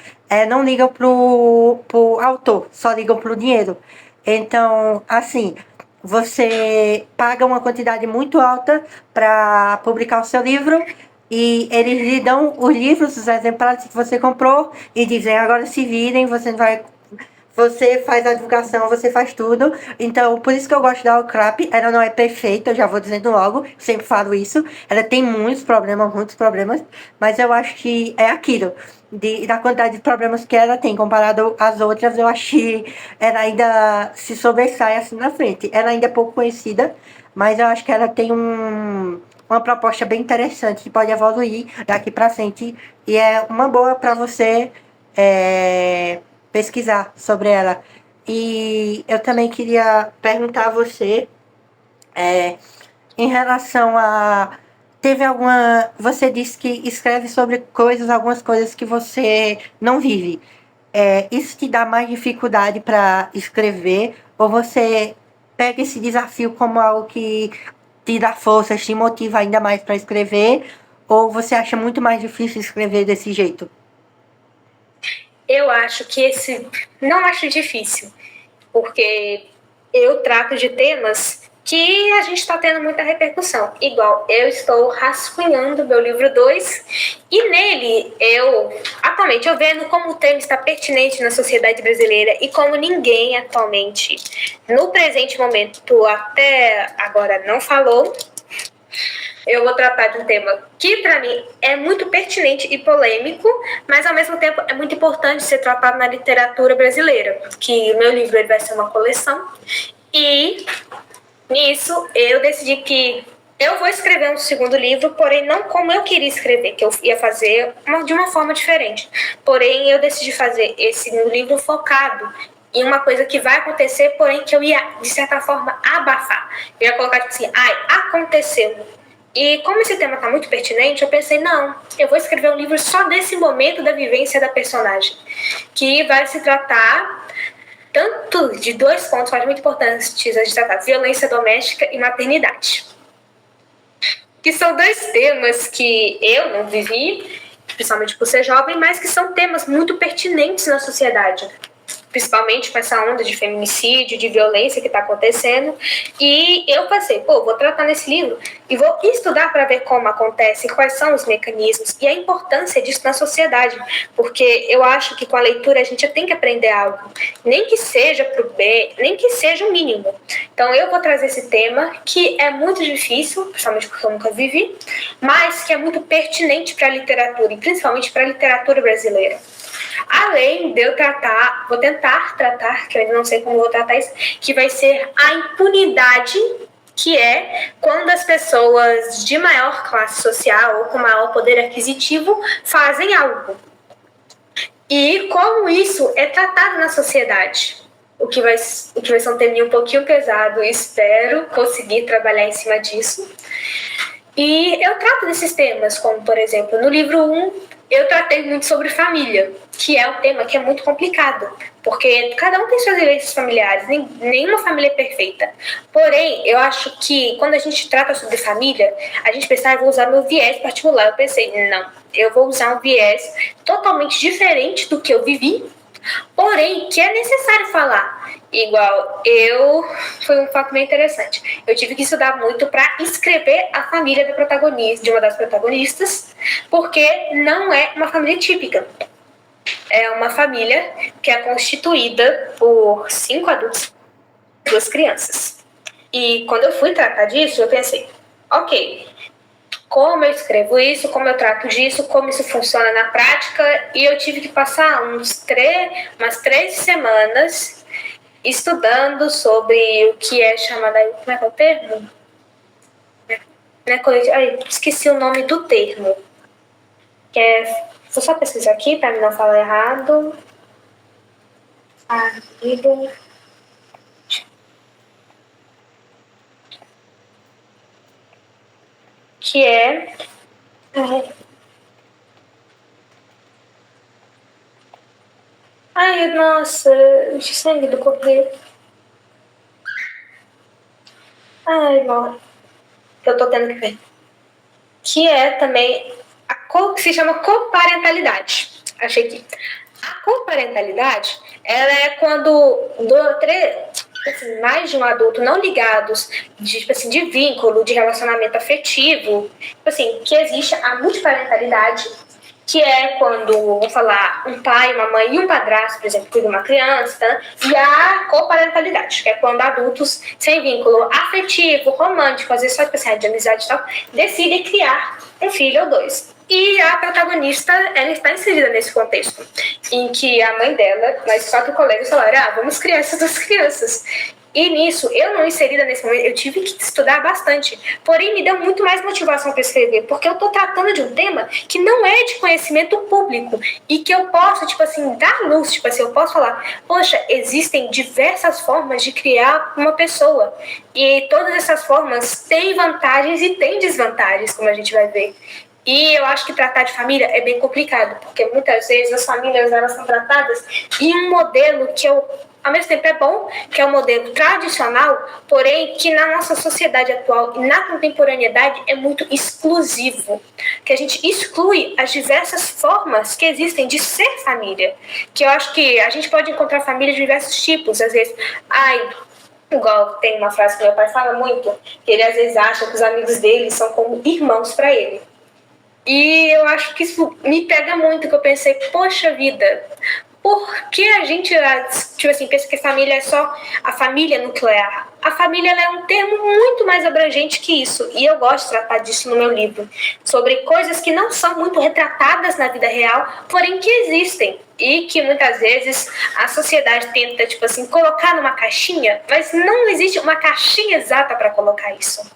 não ligam pro autor, só ligam pro dinheiro. Então, assim, você paga uma quantidade muito alta para publicar o seu livro e eles lhe dão os livros, os exemplares que você comprou e dizem, agora se virem, você faz a divulgação, você faz tudo. Então, por isso que eu gosto da Wiclap. Ela não é perfeita, eu já vou dizendo logo, sempre falo isso. Ela tem muitos problemas, mas eu acho que é aquilo. Da quantidade de problemas que ela tem comparado às outras, eu acho que ela ainda se sobressai assim na frente. Ela ainda é pouco conhecida, mas eu acho que ela tem uma proposta bem interessante que pode evoluir daqui para frente e é uma boa para você pesquisar sobre ela. E eu também queria perguntar a você em relação a... Teve alguma... Você disse que escreve sobre algumas coisas que você não vive. Isso te dá mais dificuldade para escrever? Ou você pega esse desafio como algo que te dá força, te motiva ainda mais para escrever? Ou você acha muito mais difícil escrever desse jeito? Eu acho que não acho difícil, porque eu trato de temas que a gente está tendo muita repercussão. Igual, eu estou rascunhando meu livro 2 e nele atualmente eu vendo como o tema está pertinente na sociedade brasileira e como ninguém atualmente, no presente momento, até agora não falou. Eu vou tratar de um tema que, para mim, é muito pertinente e polêmico, mas, ao mesmo tempo, é muito importante ser tratado na literatura brasileira, que o meu livro ele vai ser uma coleção. E, nisso, eu decidi que eu vou escrever um segundo livro, porém não como eu queria escrever, que eu ia fazer de uma forma diferente. Porém, eu decidi fazer esse livro focado em uma coisa que vai acontecer, porém que eu ia, de certa forma, abafar. Eu ia colocar, tipo assim, aconteceu. E como esse tema está muito pertinente, eu pensei, não, eu vou escrever um livro só desse momento da vivência da personagem, que vai se tratar tanto de dois pontos muito importantes a gente tratar, violência doméstica e maternidade. Que são dois temas que eu não vivi, principalmente por ser jovem, mas que são temas muito pertinentes na sociedade. Principalmente com essa onda de feminicídio, de violência que está acontecendo. E eu pensei, vou tratar nesse livro e vou estudar para ver como acontece, quais são os mecanismos e a importância disso na sociedade. Porque eu acho que com a leitura a gente tem que aprender algo, nem que seja para o bem, nem que seja o mínimo. Então eu vou trazer esse tema que é muito difícil, principalmente porque eu nunca vivi, mas que é muito pertinente para a literatura e principalmente para a literatura brasileira. Além de eu vou tentar tratar, que eu ainda não sei como vou tratar isso, que vai ser a impunidade, que é quando as pessoas de maior classe social ou com maior poder aquisitivo fazem algo. E como isso é tratado na sociedade. O que vai ser um tema um pouquinho pesado, espero conseguir trabalhar em cima disso. E eu trato desses temas, como, por exemplo, no livro 1, eu tratei muito sobre família, que é um tema que é muito complicado, porque cada um tem suas vivências familiares, nenhuma família é perfeita. Porém, eu acho que quando a gente trata sobre família, a gente pensa, vou usar meu viés particular. Eu pensei, não, eu vou usar um viés totalmente diferente do que eu vivi, porém, que é necessário falar. Igual, foi um fato meio interessante. Eu tive que estudar muito para escrever a família da protagonista, de uma das protagonistas, porque não é uma família típica. É uma família que é constituída por 5 adultos e 2 crianças. E quando eu fui tratar disso, eu pensei, ok, como eu escrevo isso, como eu trato disso, como isso funciona na prática, e eu tive que passar umas 3 semanas estudando sobre o que é chamado, como é que é o termo? Esqueci o nome do termo. Vou só pesquisar aqui para não falar errado. Que é... Ai, nossa, o sangue do cordeiro. Ai, não. Eu tô tendo que ver. Que é também que se chama coparentalidade. Achei que a coparentalidade, ela é quando assim, mais de um adulto não ligados de vínculo, de relacionamento afetivo, assim, que existe a multiparentalidade, que é quando, vamos falar, um pai, uma mãe e um padrasto, por exemplo, cuidam de uma criança, tá? E a coparentalidade, que é quando adultos sem vínculo afetivo, romântico, às vezes só de amizade e tal, decidem criar um filho ou 2. E a protagonista, ela está inserida nesse contexto, em que a mãe dela, mais 4 colegas falaram, vamos criar essas 2 crianças. E nisso, eu não inserida nesse momento, eu tive que estudar bastante. Porém, me deu muito mais motivação para escrever, porque eu estou tratando de um tema que não é de conhecimento público e que eu posso, dar luz, eu posso falar, poxa, existem diversas formas de criar uma pessoa. E todas essas formas têm vantagens e têm desvantagens, como a gente vai ver. E eu acho que tratar de família é bem complicado, porque muitas vezes as famílias elas são tratadas em um modelo que ao mesmo tempo é bom, que é um modelo tradicional, porém que na nossa sociedade atual e na contemporaneidade é muito exclusivo, que a gente exclui as diversas formas que existem de ser família, que eu acho que a gente pode encontrar família de diversos tipos, às vezes, igual tem uma frase que meu pai fala muito, que ele às vezes acha que os amigos dele são como irmãos para ele. E eu acho que isso me pega muito, que eu pensei, poxa vida, por que a gente, pensa que a família é só a família nuclear? A família é um termo muito mais abrangente que isso, e eu gosto de tratar disso no meu livro, sobre coisas que não são muito retratadas na vida real, porém que existem, e que muitas vezes a sociedade tenta, colocar numa caixinha, mas não existe uma caixinha exata para colocar isso.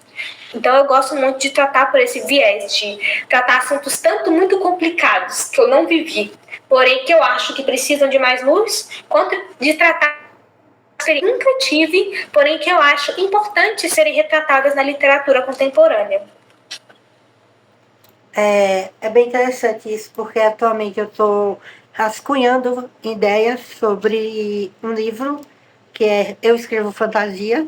Então eu gosto muito de tratar por esse viés, de tratar assuntos tanto muito complicados, que eu não vivi, porém que eu acho que precisam de mais luz, quanto de tratar que nunca tive, porém que eu acho importante serem retratadas na literatura contemporânea. É bem interessante isso, porque atualmente eu estou rascunhando ideias sobre um livro que é Eu Escrevo Fantasia.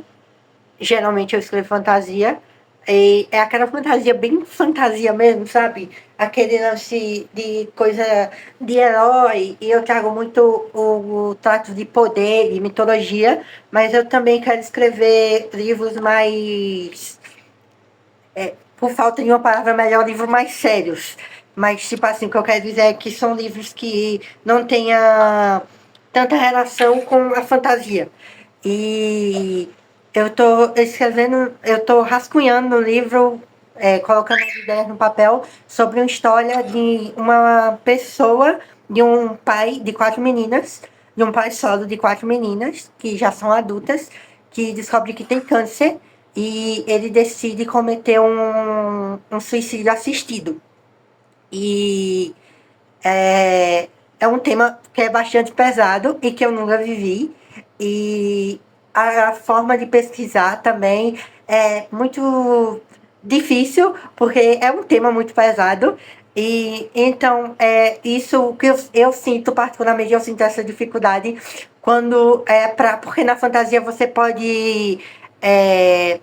Geralmente eu escrevo fantasia, e é aquela fantasia bem fantasia mesmo, sabe? Aquele lance de coisa de herói, e eu trago muito o trato de poder e mitologia, mas eu também quero escrever livros mais... por falta de uma palavra melhor, livros mais sérios. Mas, o que eu quero dizer é que são livros que não tenha tanta relação com a fantasia. E eu tô rascunhando no livro, colocando as ideias no papel, sobre uma história de uma pessoa, de um pai de 4 meninas, de um pai solo de 4 meninas, que já são adultas, que descobre que tem câncer, e ele decide cometer um suicídio assistido. E é um tema que é bastante pesado e que eu nunca vivi. E a forma de pesquisar também é muito difícil, porque é um tema muito pesado. E então, isso que eu sinto, particularmente, eu sinto essa dificuldade quando porque na fantasia você pode. é,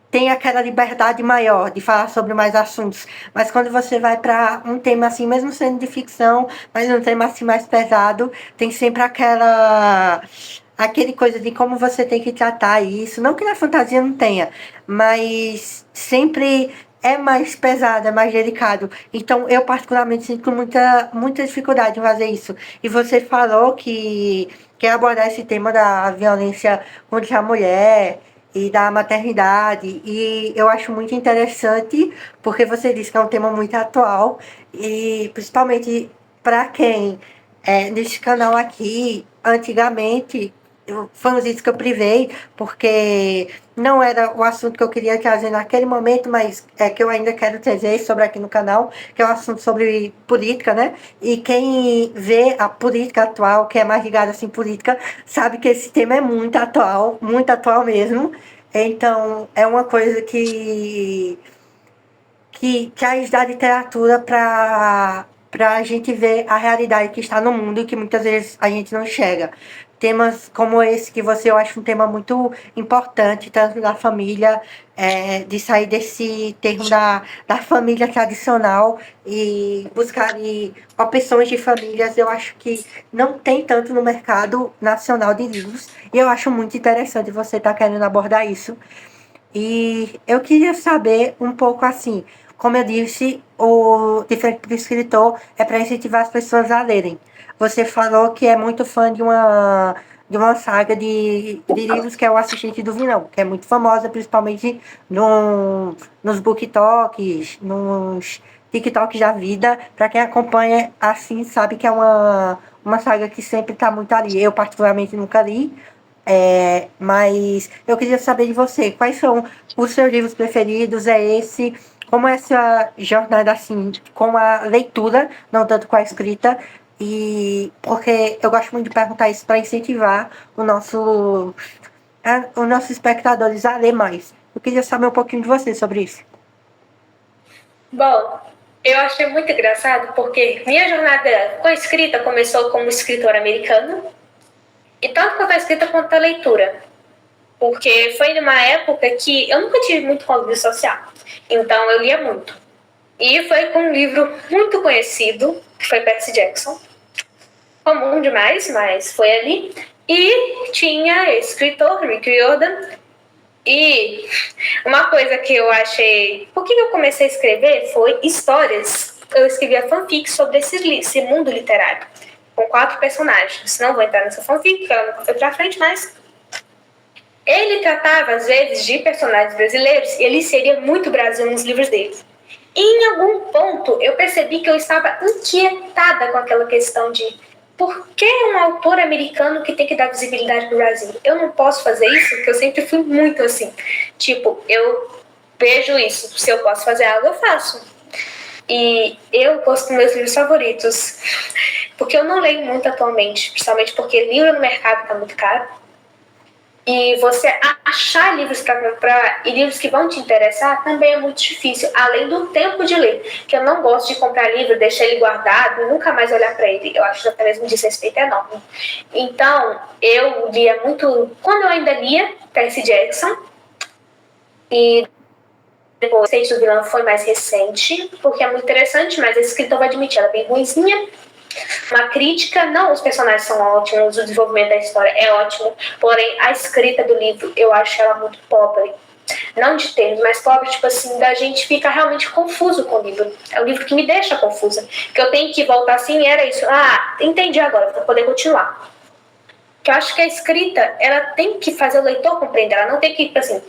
Tem aquela liberdade maior de falar sobre mais assuntos. Mas quando você vai para um tema assim, mesmo sendo de ficção, mas um tema assim mais pesado, tem sempre aquele coisa de como você tem que tratar isso. Não que na fantasia não tenha, mas sempre é mais pesado, é mais delicado. Então eu particularmente sinto muita dificuldade em fazer isso. E você falou que quer abordar esse tema da violência contra a mulher e da maternidade. E eu acho muito interessante, porque você disse que é um tema muito atual, e principalmente para quem nesse canal aqui, antigamente, foi um vídeo que eu privei, porque não era o assunto que eu queria trazer naquele momento, mas é que eu ainda quero trazer sobre aqui no canal, que é um assunto sobre política, né? E quem vê a política atual, que é mais ligado assim política, sabe que esse tema é muito atual mesmo. Então, é uma coisa que traz da literatura para a gente ver a realidade que está no mundo e que muitas vezes a gente não enxerga. Temas como esse que você, eu acho um tema muito importante, tanto da família, de sair desse termo da família tradicional e buscar opções de famílias, eu acho que não tem tanto no mercado nacional de livros, e eu acho muito interessante você estar querendo abordar isso. E eu queria saber um pouco assim, como eu disse, o Diferente do Escritor é para incentivar as pessoas a lerem. Você falou que é muito fã de uma saga de livros que é O Assistente do Vilão, que é muito famosa, principalmente nos book talks, nos TikToks da vida. Para quem acompanha assim, sabe que é uma saga que sempre está muito ali. Eu, particularmente, nunca li, mas eu queria saber de você, quais são os seus livros preferidos? É esse? Como é a sua jornada assim com a leitura, não tanto com a escrita? E porque eu gosto muito de perguntar isso para incentivar os nossos espectadores a ler mais. Eu queria saber um pouquinho de você sobre isso. Bom, eu achei muito engraçado porque minha jornada com a escrita começou como escritora americana, e tanto quanto a escrita quanto a leitura. Porque foi numa época que eu nunca tive muito convívio social, então eu lia muito. E foi com um livro muito conhecido, que foi Percy Jackson. Comum demais, mas foi ali. E tinha esse escritor, Rick Riordan. E uma coisa que eu achei... Por que eu comecei a escrever foi histórias. Eu escrevia fanfic sobre esse mundo literário, com 4 personagens. Não vou entrar nessa fanfic, porque ela nunca foi pra frente, mas... Ele tratava, às vezes, de personagens brasileiros e ele inseria muito Brasil nos livros dele. E em algum ponto eu percebi que eu estava inquietada com aquela questão de por que um autor americano que tem que dar visibilidade para o Brasil? Eu não posso fazer isso, porque eu sempre fui muito assim. Tipo, eu vejo isso, se eu posso fazer algo, eu faço. E eu gosto dos meus livros favoritos, porque eu não leio muito atualmente, principalmente porque livro no mercado está muito caro. E você achar livros para comprar e livros que vão te interessar também é muito difícil, além do tempo de ler. Que eu não gosto de comprar livro, deixar ele guardado e nunca mais olhar para ele. Eu acho que até mesmo desrespeito enorme. Então, eu lia muito. Quando eu ainda lia Percy Jackson, e depois State do Vilão foi mais recente, porque é muito interessante, mas a escrita eu vou admitir, ela é bem ruimzinha. Uma crítica, não, os personagens são ótimos, o desenvolvimento da história é ótimo, porém a escrita do livro eu acho ela muito pobre. Não de termos, mas pobre, tipo assim, da gente fica realmente confuso com o livro. É um livro que me deixa confusa. Que eu tenho que voltar assim, era isso. Ah, entendi agora, vou poder continuar. Que eu acho que a escrita, ela tem que fazer o leitor compreender, ela não tem que, assim,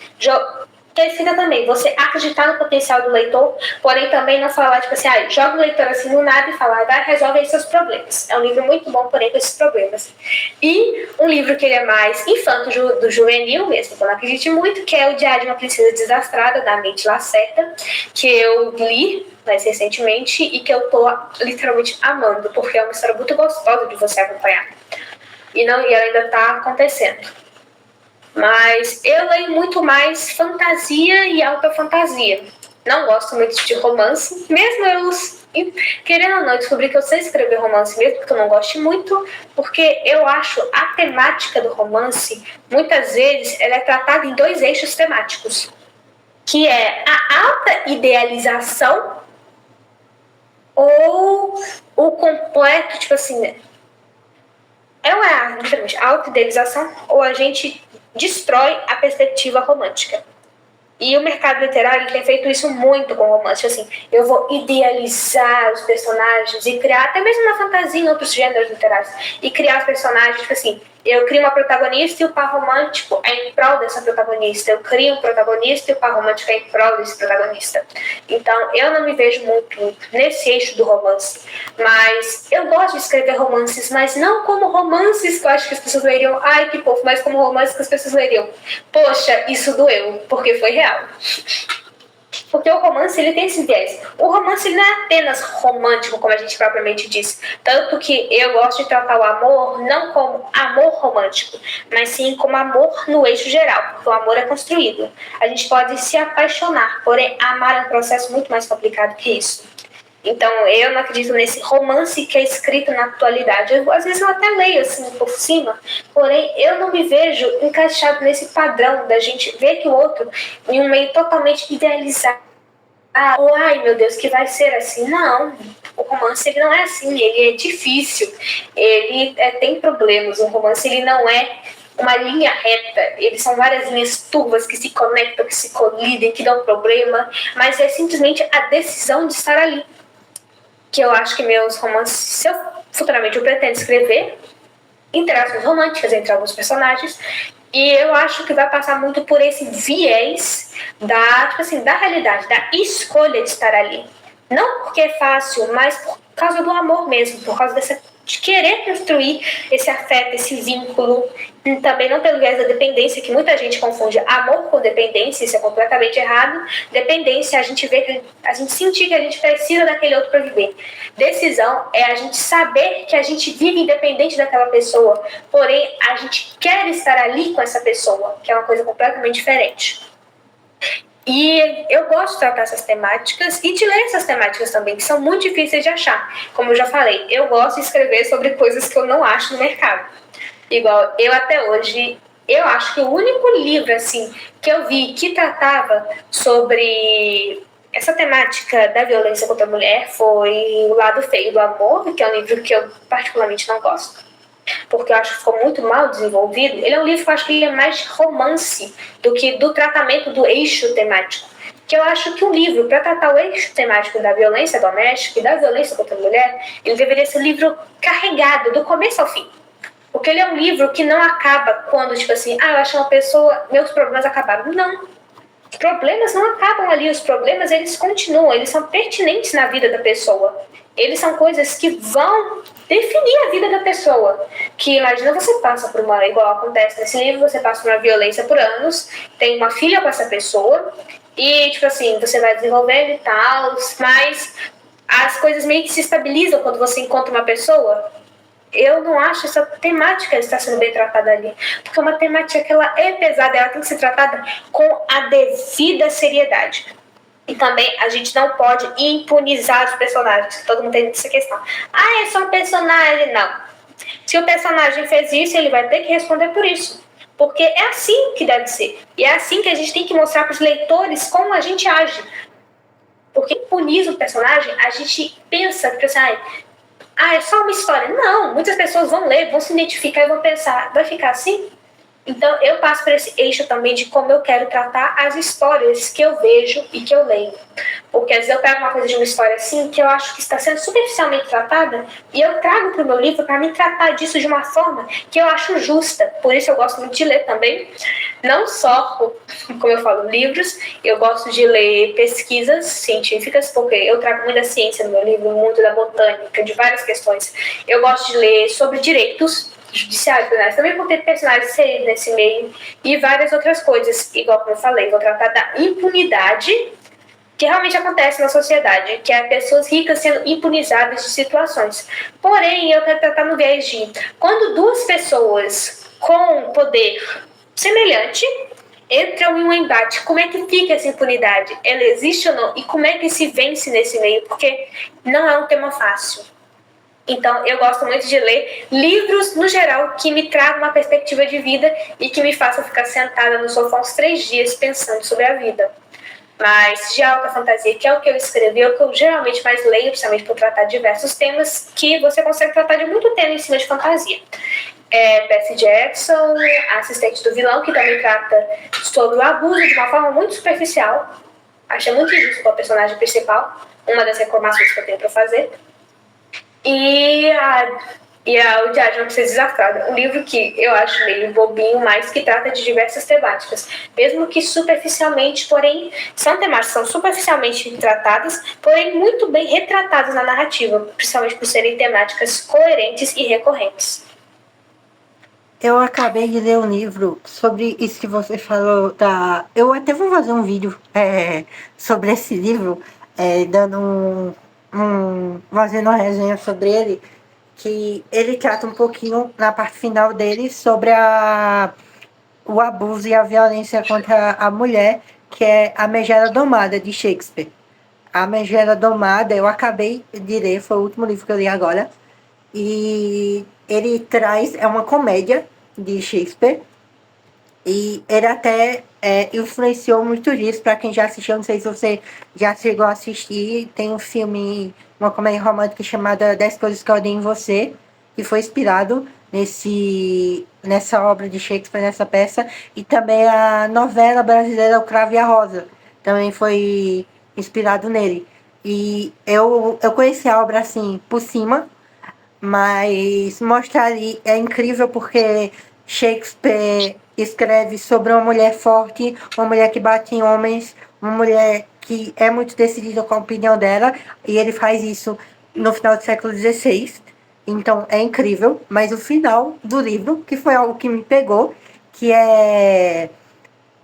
que a escrita também, você acreditar no potencial do leitor, porém também não falar, tipo assim, joga o leitor assim no nada e fala, vai, resolve aí seus problemas. É um livro muito bom, porém, com esses problemas. E um livro que ele é mais infanto do juvenil mesmo, que eu não acredito muito, que é O Diário de uma Princesa Desastrada, da Mente Lacerda, que eu li mais recentemente e que eu tô literalmente amando, porque é uma história muito gostosa de você acompanhar. E ela ainda tá acontecendo. Mas eu leio muito mais fantasia e alta fantasia. não gosto muito de romance, mesmo eu, querendo ou não, descobri que eu sei escrever romance mesmo que eu não goste muito, porque eu acho a temática do romance, muitas vezes, ela é tratada em 2 eixos temáticos, que é a alta idealização ou o completo, tipo assim, literalmente, a alta idealização ou a gente destrói a perspectiva romântica. E o mercado literário tem feito isso muito com romance. Assim, eu vou idealizar os personagens e criar, até mesmo na fantasia em outros gêneros literários, e criar os personagens, tipo assim, eu crio uma protagonista e o par romântico é em prol dessa protagonista. Eu crio um protagonista e o par romântico é em prol desse protagonista. Então, eu não me vejo muito nesse eixo do romance. Mas eu gosto de escrever romances, mas não como romances que eu acho que as pessoas leriam, ai que fofo, mas como romances que as pessoas leriam, poxa, isso doeu, porque foi real. Porque o romance, ele tem esse viés. O romance, ele não é apenas romântico, como a gente propriamente diz. Tanto que eu gosto de tratar o amor não como amor romântico, mas sim como amor no eixo geral, porque o amor é construído. A gente pode se apaixonar, porém amar é um processo muito mais complicado que isso. Então, eu não acredito nesse romance que é escrito na atualidade. Às vezes eu até leio assim por cima, porém eu não me vejo encaixado nesse padrão da gente ver que o outro em um meio totalmente idealizado. Ou, ai meu Deus, que vai ser assim. Não, o romance ele não é assim, ele é difícil, ele tem problemas. O romance ele não é uma linha reta, eles são várias linhas turvas que se conectam, que se colidem, que dão problema, mas é simplesmente a decisão de estar ali. Que eu acho que meus romances, se eu futuramente eu pretendo escrever interações românticas entre alguns personagens, e eu acho que vai passar muito por esse viés tipo assim, da realidade, da escolha de estar ali. Não porque é fácil, mas por causa do amor mesmo, por causa de querer construir esse afeto, esse vínculo. E também não pelo viés da dependência, que muita gente confunde amor com dependência, isso é completamente errado. Dependência é a gente ver que a gente sentir que a gente precisa daquele outro para viver. Decisão é a gente saber que a gente vive independente daquela pessoa, porém a gente quer estar ali com essa pessoa, que é uma coisa completamente diferente. E eu gosto de tratar essas temáticas e de ler essas temáticas também, que são muito difíceis de achar. Como eu já falei, eu gosto de escrever sobre coisas que eu não acho no mercado. Igual, eu até hoje, eu acho que o único livro, assim, que eu vi que tratava sobre essa temática da violência contra a mulher foi O Lado Feio do Amor, que é um livro que eu particularmente não gosto, porque eu acho que ficou muito mal desenvolvido. Ele é um livro que eu acho que ele é mais de romance do que do tratamento do eixo temático. Que eu acho que um livro, para tratar o eixo temático da violência doméstica e da violência contra a mulher, ele deveria ser um livro carregado do começo ao fim. Porque ele é um livro que não acaba quando, tipo assim, eu acho uma pessoa, meus problemas acabaram. Não. Os problemas não acabam ali, os problemas eles continuam, eles são pertinentes na vida da pessoa. Eles são coisas que vão definir a vida da pessoa. Que imagina você passa por uma, igual acontece nesse livro, você passa por uma violência por anos, tem uma filha com essa pessoa, e tipo assim, você vai desenvolvendo e tal, mas as coisas meio que se estabilizam quando você encontra uma pessoa. Eu não acho essa temática está sendo bem tratada ali. Porque é uma temática que ela é pesada, ela tem que ser tratada com a devida seriedade. E também a gente não pode impunizar os personagens. Todo mundo tem essa questão. É só um personagem. Não. Se o personagem fez isso, ele vai ter que responder por isso. Porque é assim que deve ser. E é assim que a gente tem que mostrar para os leitores como a gente age. Porque impuniza o personagem, a gente pensa que é só uma história. Não, muitas pessoas vão ler, vão se identificar e vão pensar, vai ficar assim? Então eu passo por esse eixo também de como eu quero tratar as histórias que eu vejo e que eu leio. Porque às vezes eu pego uma coisa de uma história assim que eu acho que está sendo superficialmente tratada e eu trago para o meu livro para me tratar disso de uma forma que eu acho justa. Por isso eu gosto muito de ler também. Não só, como eu falo, livros, eu gosto de ler pesquisas científicas, porque eu trago muita ciência no meu livro, muito da botânica, de várias questões. Eu gosto de ler sobre direitos judiciário, penais, também por ter personagens seridos nesse meio e várias outras coisas, igual como eu falei, vou tratar da impunidade que realmente acontece na sociedade, que é pessoas ricas sendo impunizadas de situações. Porém, eu quero tratar no viés de quando duas pessoas com poder semelhante, entram em um embate. Como é que fica essa impunidade? Ela existe ou não? E como é que se vence nesse meio? Porque não é um tema fácil. Então, eu gosto muito de ler livros, no geral, que me tragam uma perspectiva de vida e que me façam ficar sentada no sofá uns 3 dias pensando sobre a vida. Mas de alta fantasia, que é o que eu escrevi, é o que eu geralmente mais leio, principalmente por tratar diversos temas que você consegue tratar de muito tema em cima de fantasia. Percy Jackson, a assistente do vilão, que também trata sobre o abuso de uma forma muito superficial. Achei muito injusto com a personagem principal, uma das reclamações que eu tenho para fazer. O Diário de uma Princesa Desastrada, um livro que eu acho meio bobinho, mas que trata de diversas temáticas, mesmo que superficialmente, porém, são temáticas que são superficialmente tratadas, porém muito bem retratadas na narrativa, principalmente por serem temáticas coerentes e recorrentes. Eu acabei de ler um livro sobre isso que você falou da. Eu até vou fazer um vídeo sobre esse livro, dando fazendo uma resenha sobre ele, que ele trata um pouquinho na parte final dele sobre o abuso e a violência contra a mulher, que é A Megera Domada, de Shakespeare. A Megera Domada, eu acabei de ler, foi o último livro que eu li agora. E ele traz, é uma comédia de Shakespeare. E ele até influenciou muito disso, para quem já assistiu, não sei se você já chegou a assistir, tem um filme, uma comédia romântica chamada 10 Coisas que Eu Odeio em Você, que foi inspirado nessa obra de Shakespeare, nessa peça, e também a novela brasileira O Cravo e a Rosa, também foi inspirado nele. E eu conheci a obra assim, por cima, mas mostrar ali é incrível porque Shakespeare escreve sobre uma mulher forte, uma mulher que bate em homens, uma mulher que é muito decidida com a opinião dela, e ele faz isso no final do século XVI. Então é incrível, mas o final do livro, que foi algo que me pegou, que é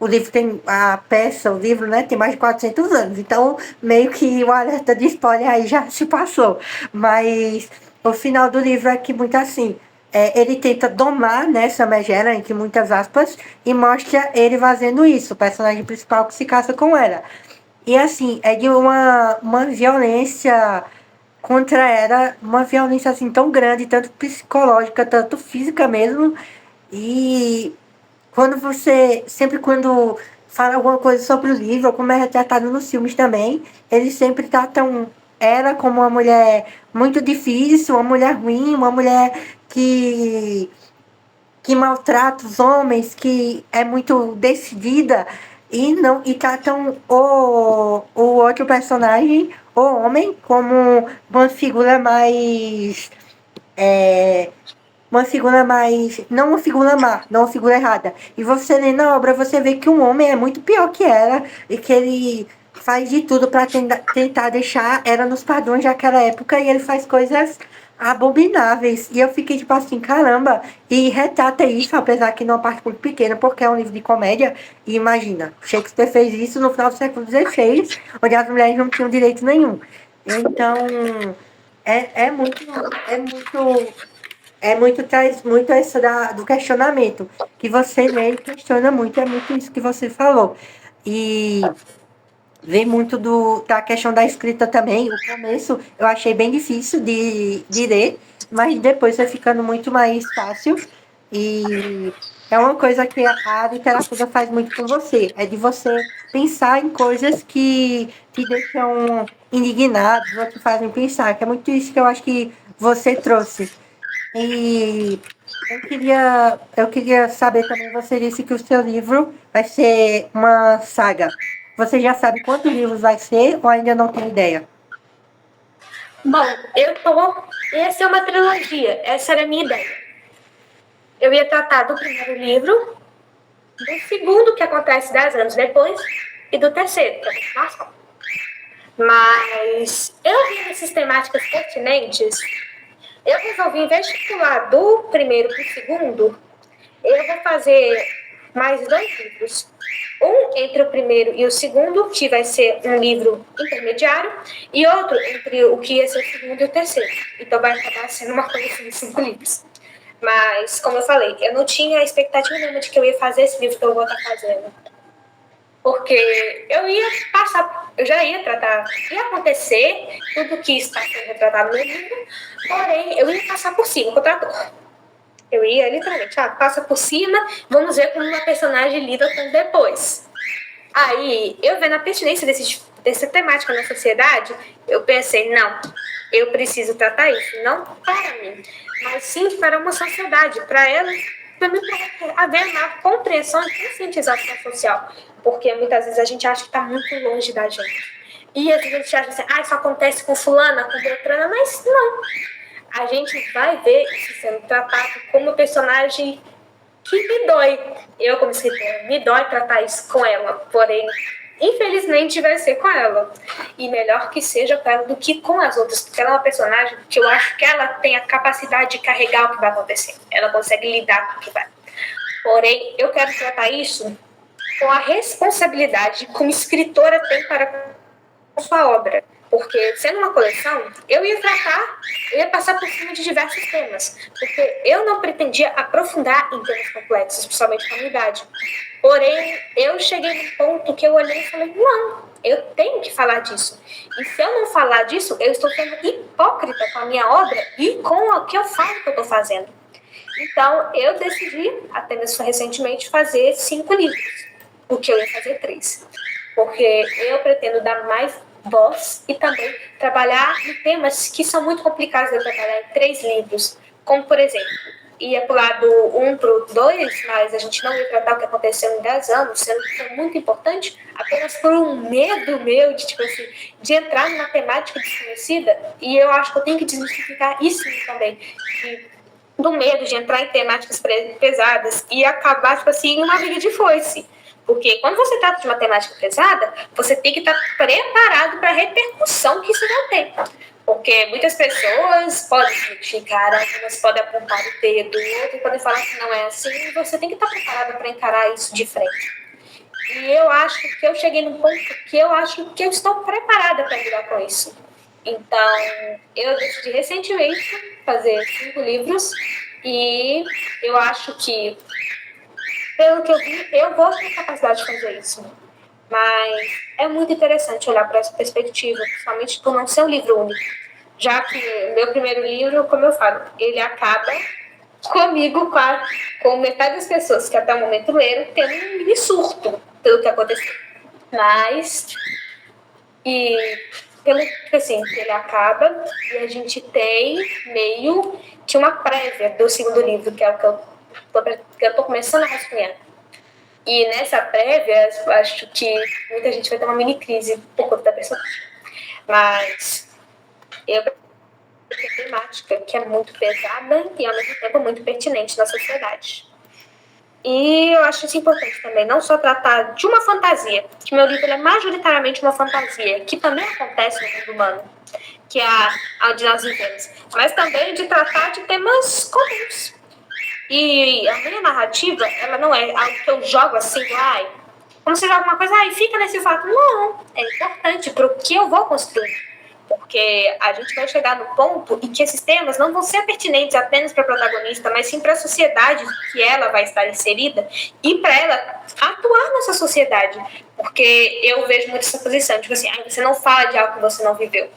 o livro tem a peça, o livro, né, tem mais de 400 anos, então meio que o alerta de spoiler aí já se passou. Mas o final do livro é que muito assim, ele tenta domar, né, essa megera, entre muitas aspas, e mostra ele fazendo isso, o personagem principal que se casa com ela. E assim, é de uma violência contra ela, uma violência assim tão grande, tanto psicológica, tanto física mesmo, e sempre quando fala alguma coisa sobre o livro, como é retratado nos filmes também, eles sempre tratam ela como uma mulher muito difícil, uma mulher ruim, uma mulher que, que maltrata os homens, que é muito decidida, e tratam o outro personagem, o homem, como uma figura mais uma figura mais. Não uma figura má, não uma figura errada. E você lê na obra, você vê que um homem é muito pior que ela e que ele faz de tudo para tentar deixar ela nos padrões daquela época e ele faz coisas abomináveis. E eu fiquei tipo assim, caramba, e retrata isso, apesar que numa parte muito pequena, porque é um livro de comédia. E imagina, Shakespeare fez isso no final do século XVI, onde as mulheres não tinham direito nenhum. Então, é muito, é muito traz muito essa do questionamento, que você lê e questiona muito, é muito isso que você falou. E vem muito da questão da escrita também. O começo eu achei bem difícil de ler, mas depois vai ficando muito mais fácil. E é uma coisa que a literatura faz muito com você, é de você pensar em coisas que te deixam indignados ou te fazem pensar, que é muito isso que eu acho que você trouxe. E eu queria saber também, você disse que o seu livro vai ser uma saga. Você já sabe quantos livros vai ser ou ainda não tem ideia? Bom, ia ser uma trilogia, essa era a minha ideia. Eu ia tratar do primeiro livro, do segundo, que acontece 10 anos depois, e do terceiro, que é a continuação. Mas eu vi essas temáticas pertinentes, eu resolvi, em vez de pular do primeiro para o segundo, eu vou fazer mais 2 livros. Um entre o primeiro e o segundo, que vai ser um livro intermediário, e outro entre o que ia ser o segundo e o terceiro. Então vai acabar sendo uma coisa assim de 5 livros. Mas, como eu falei, eu não tinha expectativa nenhuma de que eu ia fazer esse livro que eu vou estar fazendo. porque eu ia passar, eu já ia tratar, ia acontecer tudo que está sendo retratado no livro, porém eu ia passar por cima com o trator. Eu ia literalmente, passa por cima, vamos ver como uma personagem lida com depois. Aí, eu vendo a pertinência dessa temática na sociedade, eu pensei, não, eu preciso tratar isso, não para mim, mas sim para uma sociedade, para ela, para mim, para haver uma compreensão e conscientização social, porque muitas vezes a gente acha que está muito longe da gente. E às vezes a gente acha assim, isso acontece com fulana, com Beltrana, mas não. A gente vai ver isso sendo tratado como personagem que me dói. Eu, como escritora, me dói tratar isso com ela, porém, infelizmente vai ser com ela. E melhor que seja com ela do que com as outras, porque ela é uma personagem que eu acho que ela tem a capacidade de carregar o que vai acontecer. Ela consegue lidar com o que vai. Porém, eu quero tratar isso com a responsabilidade que como escritora tem para com sua obra. Porque, sendo uma coleção, eu ia passar por cima de diversos temas. Porque eu não pretendia aprofundar em temas complexos, principalmente comunidade. Porém, eu cheguei num ponto que eu olhei e falei, não, eu tenho que falar disso. E se eu não falar disso, eu estou sendo hipócrita com a minha obra e com o que eu falo que eu estou fazendo. Então, eu decidi, até mesmo recentemente, fazer 5 livros. O que eu ia fazer 3. Porque eu pretendo dar mais voz e também trabalhar em temas que são muito complicados de trabalhar em 3 livros. Como, por exemplo, ia pular do 1 para o 2, mas a gente não ia tratar o que aconteceu em 10 anos, sendo que foi muito importante, apenas por um medo meu de, tipo assim, de entrar numa temática desconhecida. E eu acho que eu tenho que desmistificar isso também. Do medo de entrar em temáticas pesadas e acabar, tipo assim, em uma briga de foice. Porque quando você trata de uma temática pesada, você tem que estar preparado para a repercussão que isso vai ter. Porque muitas pessoas podem se identificar, algumas podem apontar o dedo, outras podem falar que não é assim, e você tem que estar preparado para encarar isso de frente. E eu acho que eu cheguei num ponto que eu acho que eu estou preparada para lidar com isso. Então, eu decidi recentemente fazer 5 livros e eu acho que, pelo que eu vi, eu vou ter capacidade de fazer isso. Mas é muito interessante olhar para essa perspectiva, principalmente por não ser um livro único. Já que meu primeiro livro, como eu falo, ele acaba comigo, com metade das pessoas que até o momento leram, tendo um mini surto pelo que aconteceu. Mas, pelo que assim, ele acaba e a gente tem meio que uma prévia do segundo livro, que é o que eu tô começando a rascunhar. E nessa prévia, acho que muita gente vai ter uma mini crise por conta da personagem. Mas eu tenho uma temática que é muito pesada e ao mesmo tempo muito pertinente na sociedade. E eu acho isso importante também, não só tratar de uma fantasia, que meu livro é majoritariamente uma fantasia, que também acontece no mundo humano, que é onde nós vivemos, mas também de tratar de temas comuns. E a minha narrativa, ela não é algo que eu jogo assim, quando você joga uma coisa, fica nesse fato. Não, é importante para o que eu vou construir. Porque a gente vai chegar no ponto em que esses temas não vão ser pertinentes apenas para a protagonista, mas sim para a sociedade que ela vai estar inserida e para ela atuar nessa sociedade. Porque eu vejo muito essa posição, tipo assim, você não fala de algo que você não viveu.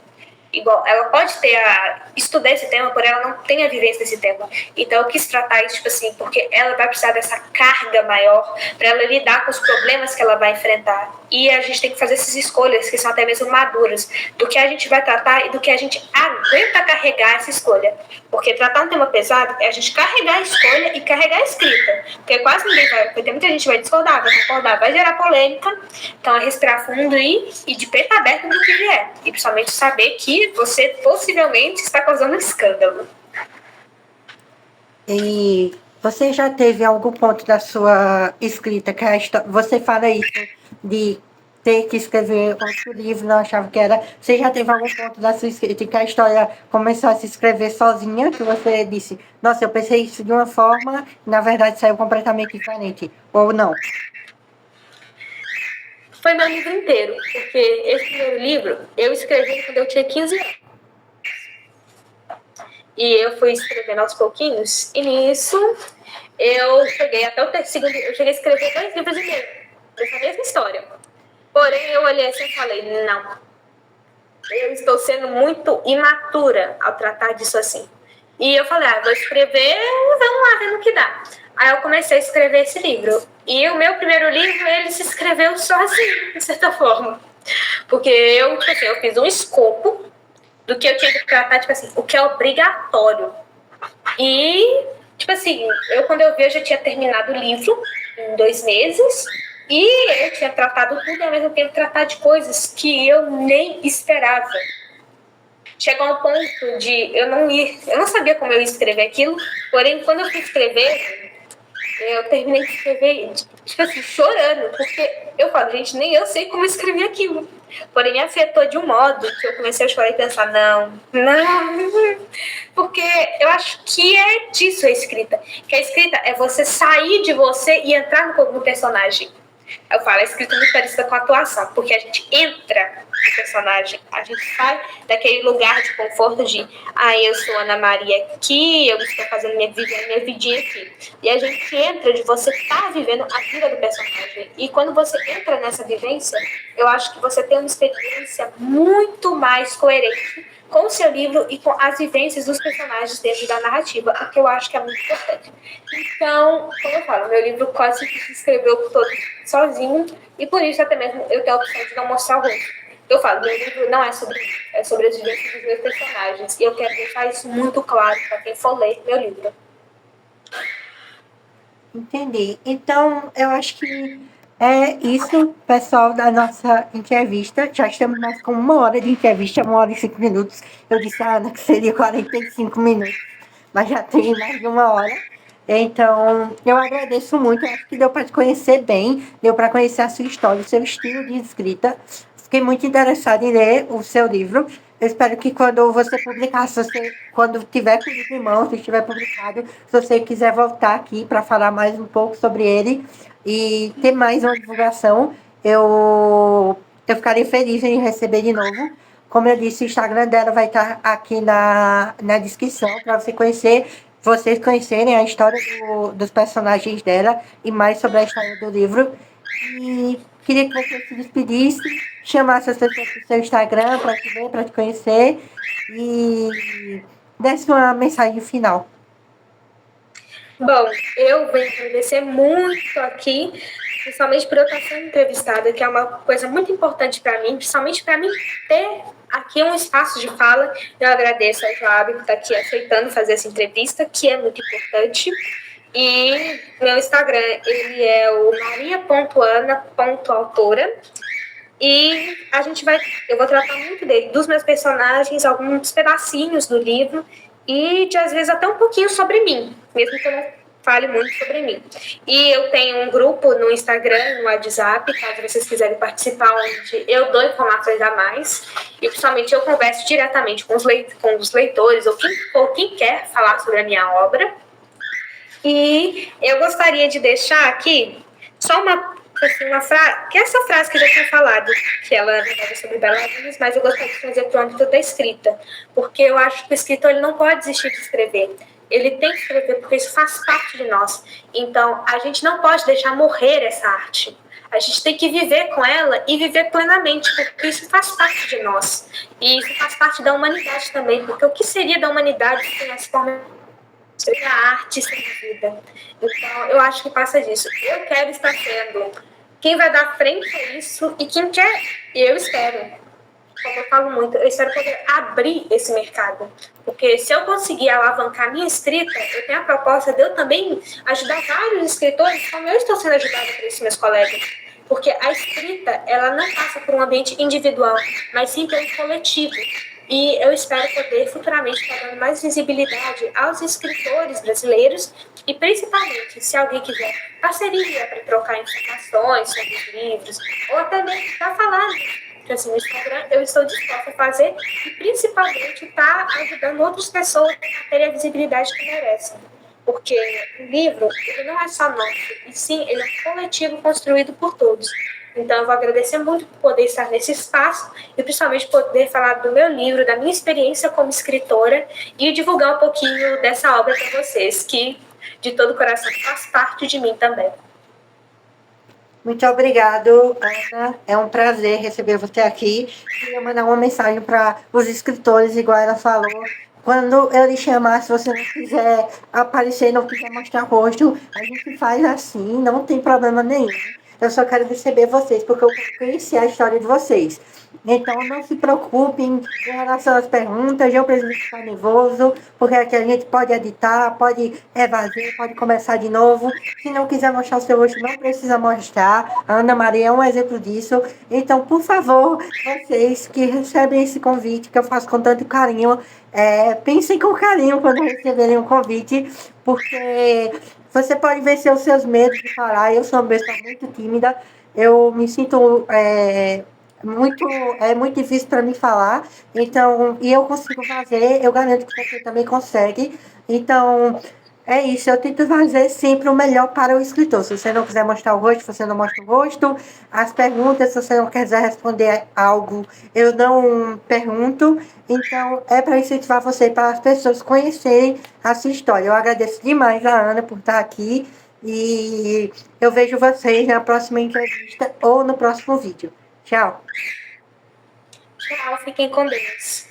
Igual, ela pode estudar esse tema, porém ela não tem a vivência desse tema. Então eu quis tratar isso, tipo assim, porque ela vai precisar dessa carga maior para ela lidar com os problemas que ela vai enfrentar. E a gente tem que fazer essas escolhas, que são até mesmo maduras, do que a gente vai tratar e do que a gente aguenta carregar essa escolha. Porque tratar um tema pesado é a gente carregar a escolha e carregar a escrita. Porque quase ninguém vai, porque muita gente vai discordar, vai concordar, vai gerar polêmica. Então é respirar fundo e de peito aberto do que vier. E principalmente saber que você possivelmente está causando um escândalo. E você já teve algum ponto da sua escrita que você fala isso de ter que escrever outro livro, não achava que era. Você já teve algum ponto da sua escrita que a história começou a se escrever sozinha, que você disse, nossa, eu pensei isso de uma forma, e na verdade saiu completamente diferente, ou não? Foi meu livro inteiro, porque esse primeiro livro eu escrevi quando eu tinha 15 anos. E eu fui escrevendo aos pouquinhos, e nisso eu cheguei até o segundo, eu cheguei a escrever 2 livros e meio essa mesma história. Porém, eu olhei assim e falei, não, eu estou sendo muito imatura ao tratar disso assim. E eu falei, vou escrever, vamos lá ver no que dá. Aí eu comecei a escrever esse livro. E o meu primeiro livro, ele se escreveu sozinho, de certa forma. Porque eu fiz um escopo do que eu tinha que tratar, tipo assim, o que é obrigatório. E, tipo assim, quando eu vi, eu já tinha terminado o livro em 2 meses. E eu tinha tratado tudo e ao mesmo tempo tratar de coisas que eu nem esperava. Chegou ao ponto de eu não sabia como eu ia escrever aquilo, porém quando eu fui escrever, eu terminei de escrever, tipo assim, chorando, porque eu falo, gente, nem eu sei como escrever aquilo. Porém, me afetou de um modo que eu comecei a chorar e pensar, não, porque eu acho que é disso a escrita. Que a escrita é você sair de você e entrar no personagem. Eu falo, a escrita é muito parecida com a atuação, porque a gente entra no personagem, a gente sai daquele lugar de conforto de eu sou Ana Maria aqui, eu estou fazendo minha vidinha aqui. E a gente entra de você estar vivendo a vida do personagem. E quando você entra nessa vivência, eu acho que você tem uma experiência muito mais coerente com o seu livro e com as vivências dos personagens dentro da narrativa, o que eu acho que é muito importante. Então, como eu falo, meu livro quase que se escreveu todo sozinho, e por isso até mesmo eu tenho a opção de não mostrar o rosto. Eu falo, meu livro não é sobre isso, é sobre as vivências dos meus personagens, e eu quero deixar isso muito claro para quem for ler meu livro. Entendi. Então, eu acho que é isso, pessoal, da nossa entrevista. Já estamos mais com 1 hora de entrevista, 1 hora e 5 minutos. Eu disse a Ana que seria 45 minutos, mas já tem mais de 1 hora. Então, eu agradeço muito. Eu acho que deu para te conhecer bem, deu para conhecer a sua história, o seu estilo de escrita. Fiquei muito interessada em ler o seu livro. Eu espero que quando você publicar, quando tiver com o livro em mãos, se estiver publicado, se você quiser voltar aqui para falar mais um pouco sobre ele e ter mais uma divulgação, eu ficaria feliz em receber de novo. Como eu disse, o Instagram dela vai estar aqui na descrição para vocês conhecerem a história dos personagens dela e mais sobre a história do livro. E queria que você se despedisse, chamasse as pessoas para o seu Instagram para te ver, para te conhecer e desse uma mensagem final. Bom, eu venho agradecer muito aqui, principalmente por eu estar sendo entrevistada, que é uma coisa muito importante para mim, principalmente para mim ter aqui um espaço de fala. Eu agradeço ao Joab que está aqui aceitando fazer essa entrevista, que é muito importante. E meu Instagram, ele é o maria.ana.autora. E eu vou tratar muito dos meus personagens, alguns pedacinhos do livro e de às vezes até um pouquinho sobre mim, mesmo que eu não fale muito sobre mim. E eu tenho um grupo no Instagram, no WhatsApp, caso vocês quiserem participar, onde eu dou informações a mais e principalmente eu converso diretamente com os leitores ou quem quer falar sobre a minha obra. E eu gostaria de deixar aqui só uma frase, que é essa frase que eu já tinha falado, que ela na verdade é sobre bailarinos, mas eu gostaria de trazer para o âmbito da escrita, porque eu acho que o escritor ele não pode desistir de escrever. Ele tem que escrever porque isso faz parte de nós. Então, a gente não pode deixar morrer essa arte. A gente tem que viver com ela e viver plenamente, porque isso faz parte de nós. E isso faz parte da humanidade também, porque o que seria da humanidade sem as formas sem a arte, sem a vida? Então, eu acho que passa disso. Eu quero estar sendo quem vai dar frente a isso e quem quer, e eu espero, como eu falo muito, eu espero poder abrir esse mercado. Porque se eu conseguir alavancar a minha escrita, eu tenho a proposta de eu também ajudar vários escritores, como eu estou sendo ajudada por esses meus colegas. Porque a escrita, ela não passa por um ambiente individual, mas sim pelo coletivo. E eu espero poder futuramente estar dando mais visibilidade aos escritores brasileiros e principalmente, se alguém quiser parceria para trocar informações sobre os livros ou até mesmo para falar, porque assim, no Instagram eu estou disposta a fazer e principalmente estar ajudando outras pessoas a terem a visibilidade que merecem. Porque o livro, ele não é só nosso, e sim, ele é um coletivo construído por todos. Então, eu vou agradecer muito por poder estar nesse espaço e principalmente poder falar do meu livro, da minha experiência como escritora e divulgar um pouquinho dessa obra para vocês, que de todo o coração faz parte de mim também. Muito obrigado, Ana. É um prazer receber você aqui. Queria mandar uma mensagem para os escritores, igual ela falou. Quando eu lhe chamar, se você não quiser aparecer, não quiser mostrar o rosto, a gente faz assim, não tem problema nenhum. Eu só quero receber vocês, porque eu quero conhecer a história de vocês. Então, não se preocupem em relação às perguntas, eu preciso ficar nervoso, porque aqui a gente pode editar, pode refazer, pode começar de novo. Se não quiser mostrar o seu rosto, não precisa mostrar. A Ana Maria é um exemplo disso. Então, por favor, vocês que recebem esse convite, que eu faço com tanto carinho, pensem com carinho quando receberem o convite, porque você pode vencer os seus medos de falar. Eu sou uma pessoa muito tímida, eu me sinto muito, é muito difícil para mim falar, então, e eu consigo fazer, eu garanto que você também consegue. Então, é isso, eu tento fazer sempre o melhor para o escritor. Se você não quiser mostrar o rosto, você não mostra o rosto. As perguntas, se você não quiser responder algo, eu não pergunto. Então, é para incentivar você, para as pessoas conhecerem a sua história. Eu agradeço demais a Ana por estar aqui e eu vejo vocês na próxima entrevista ou no próximo vídeo. Tchau. Tchau, fiquem com Deus.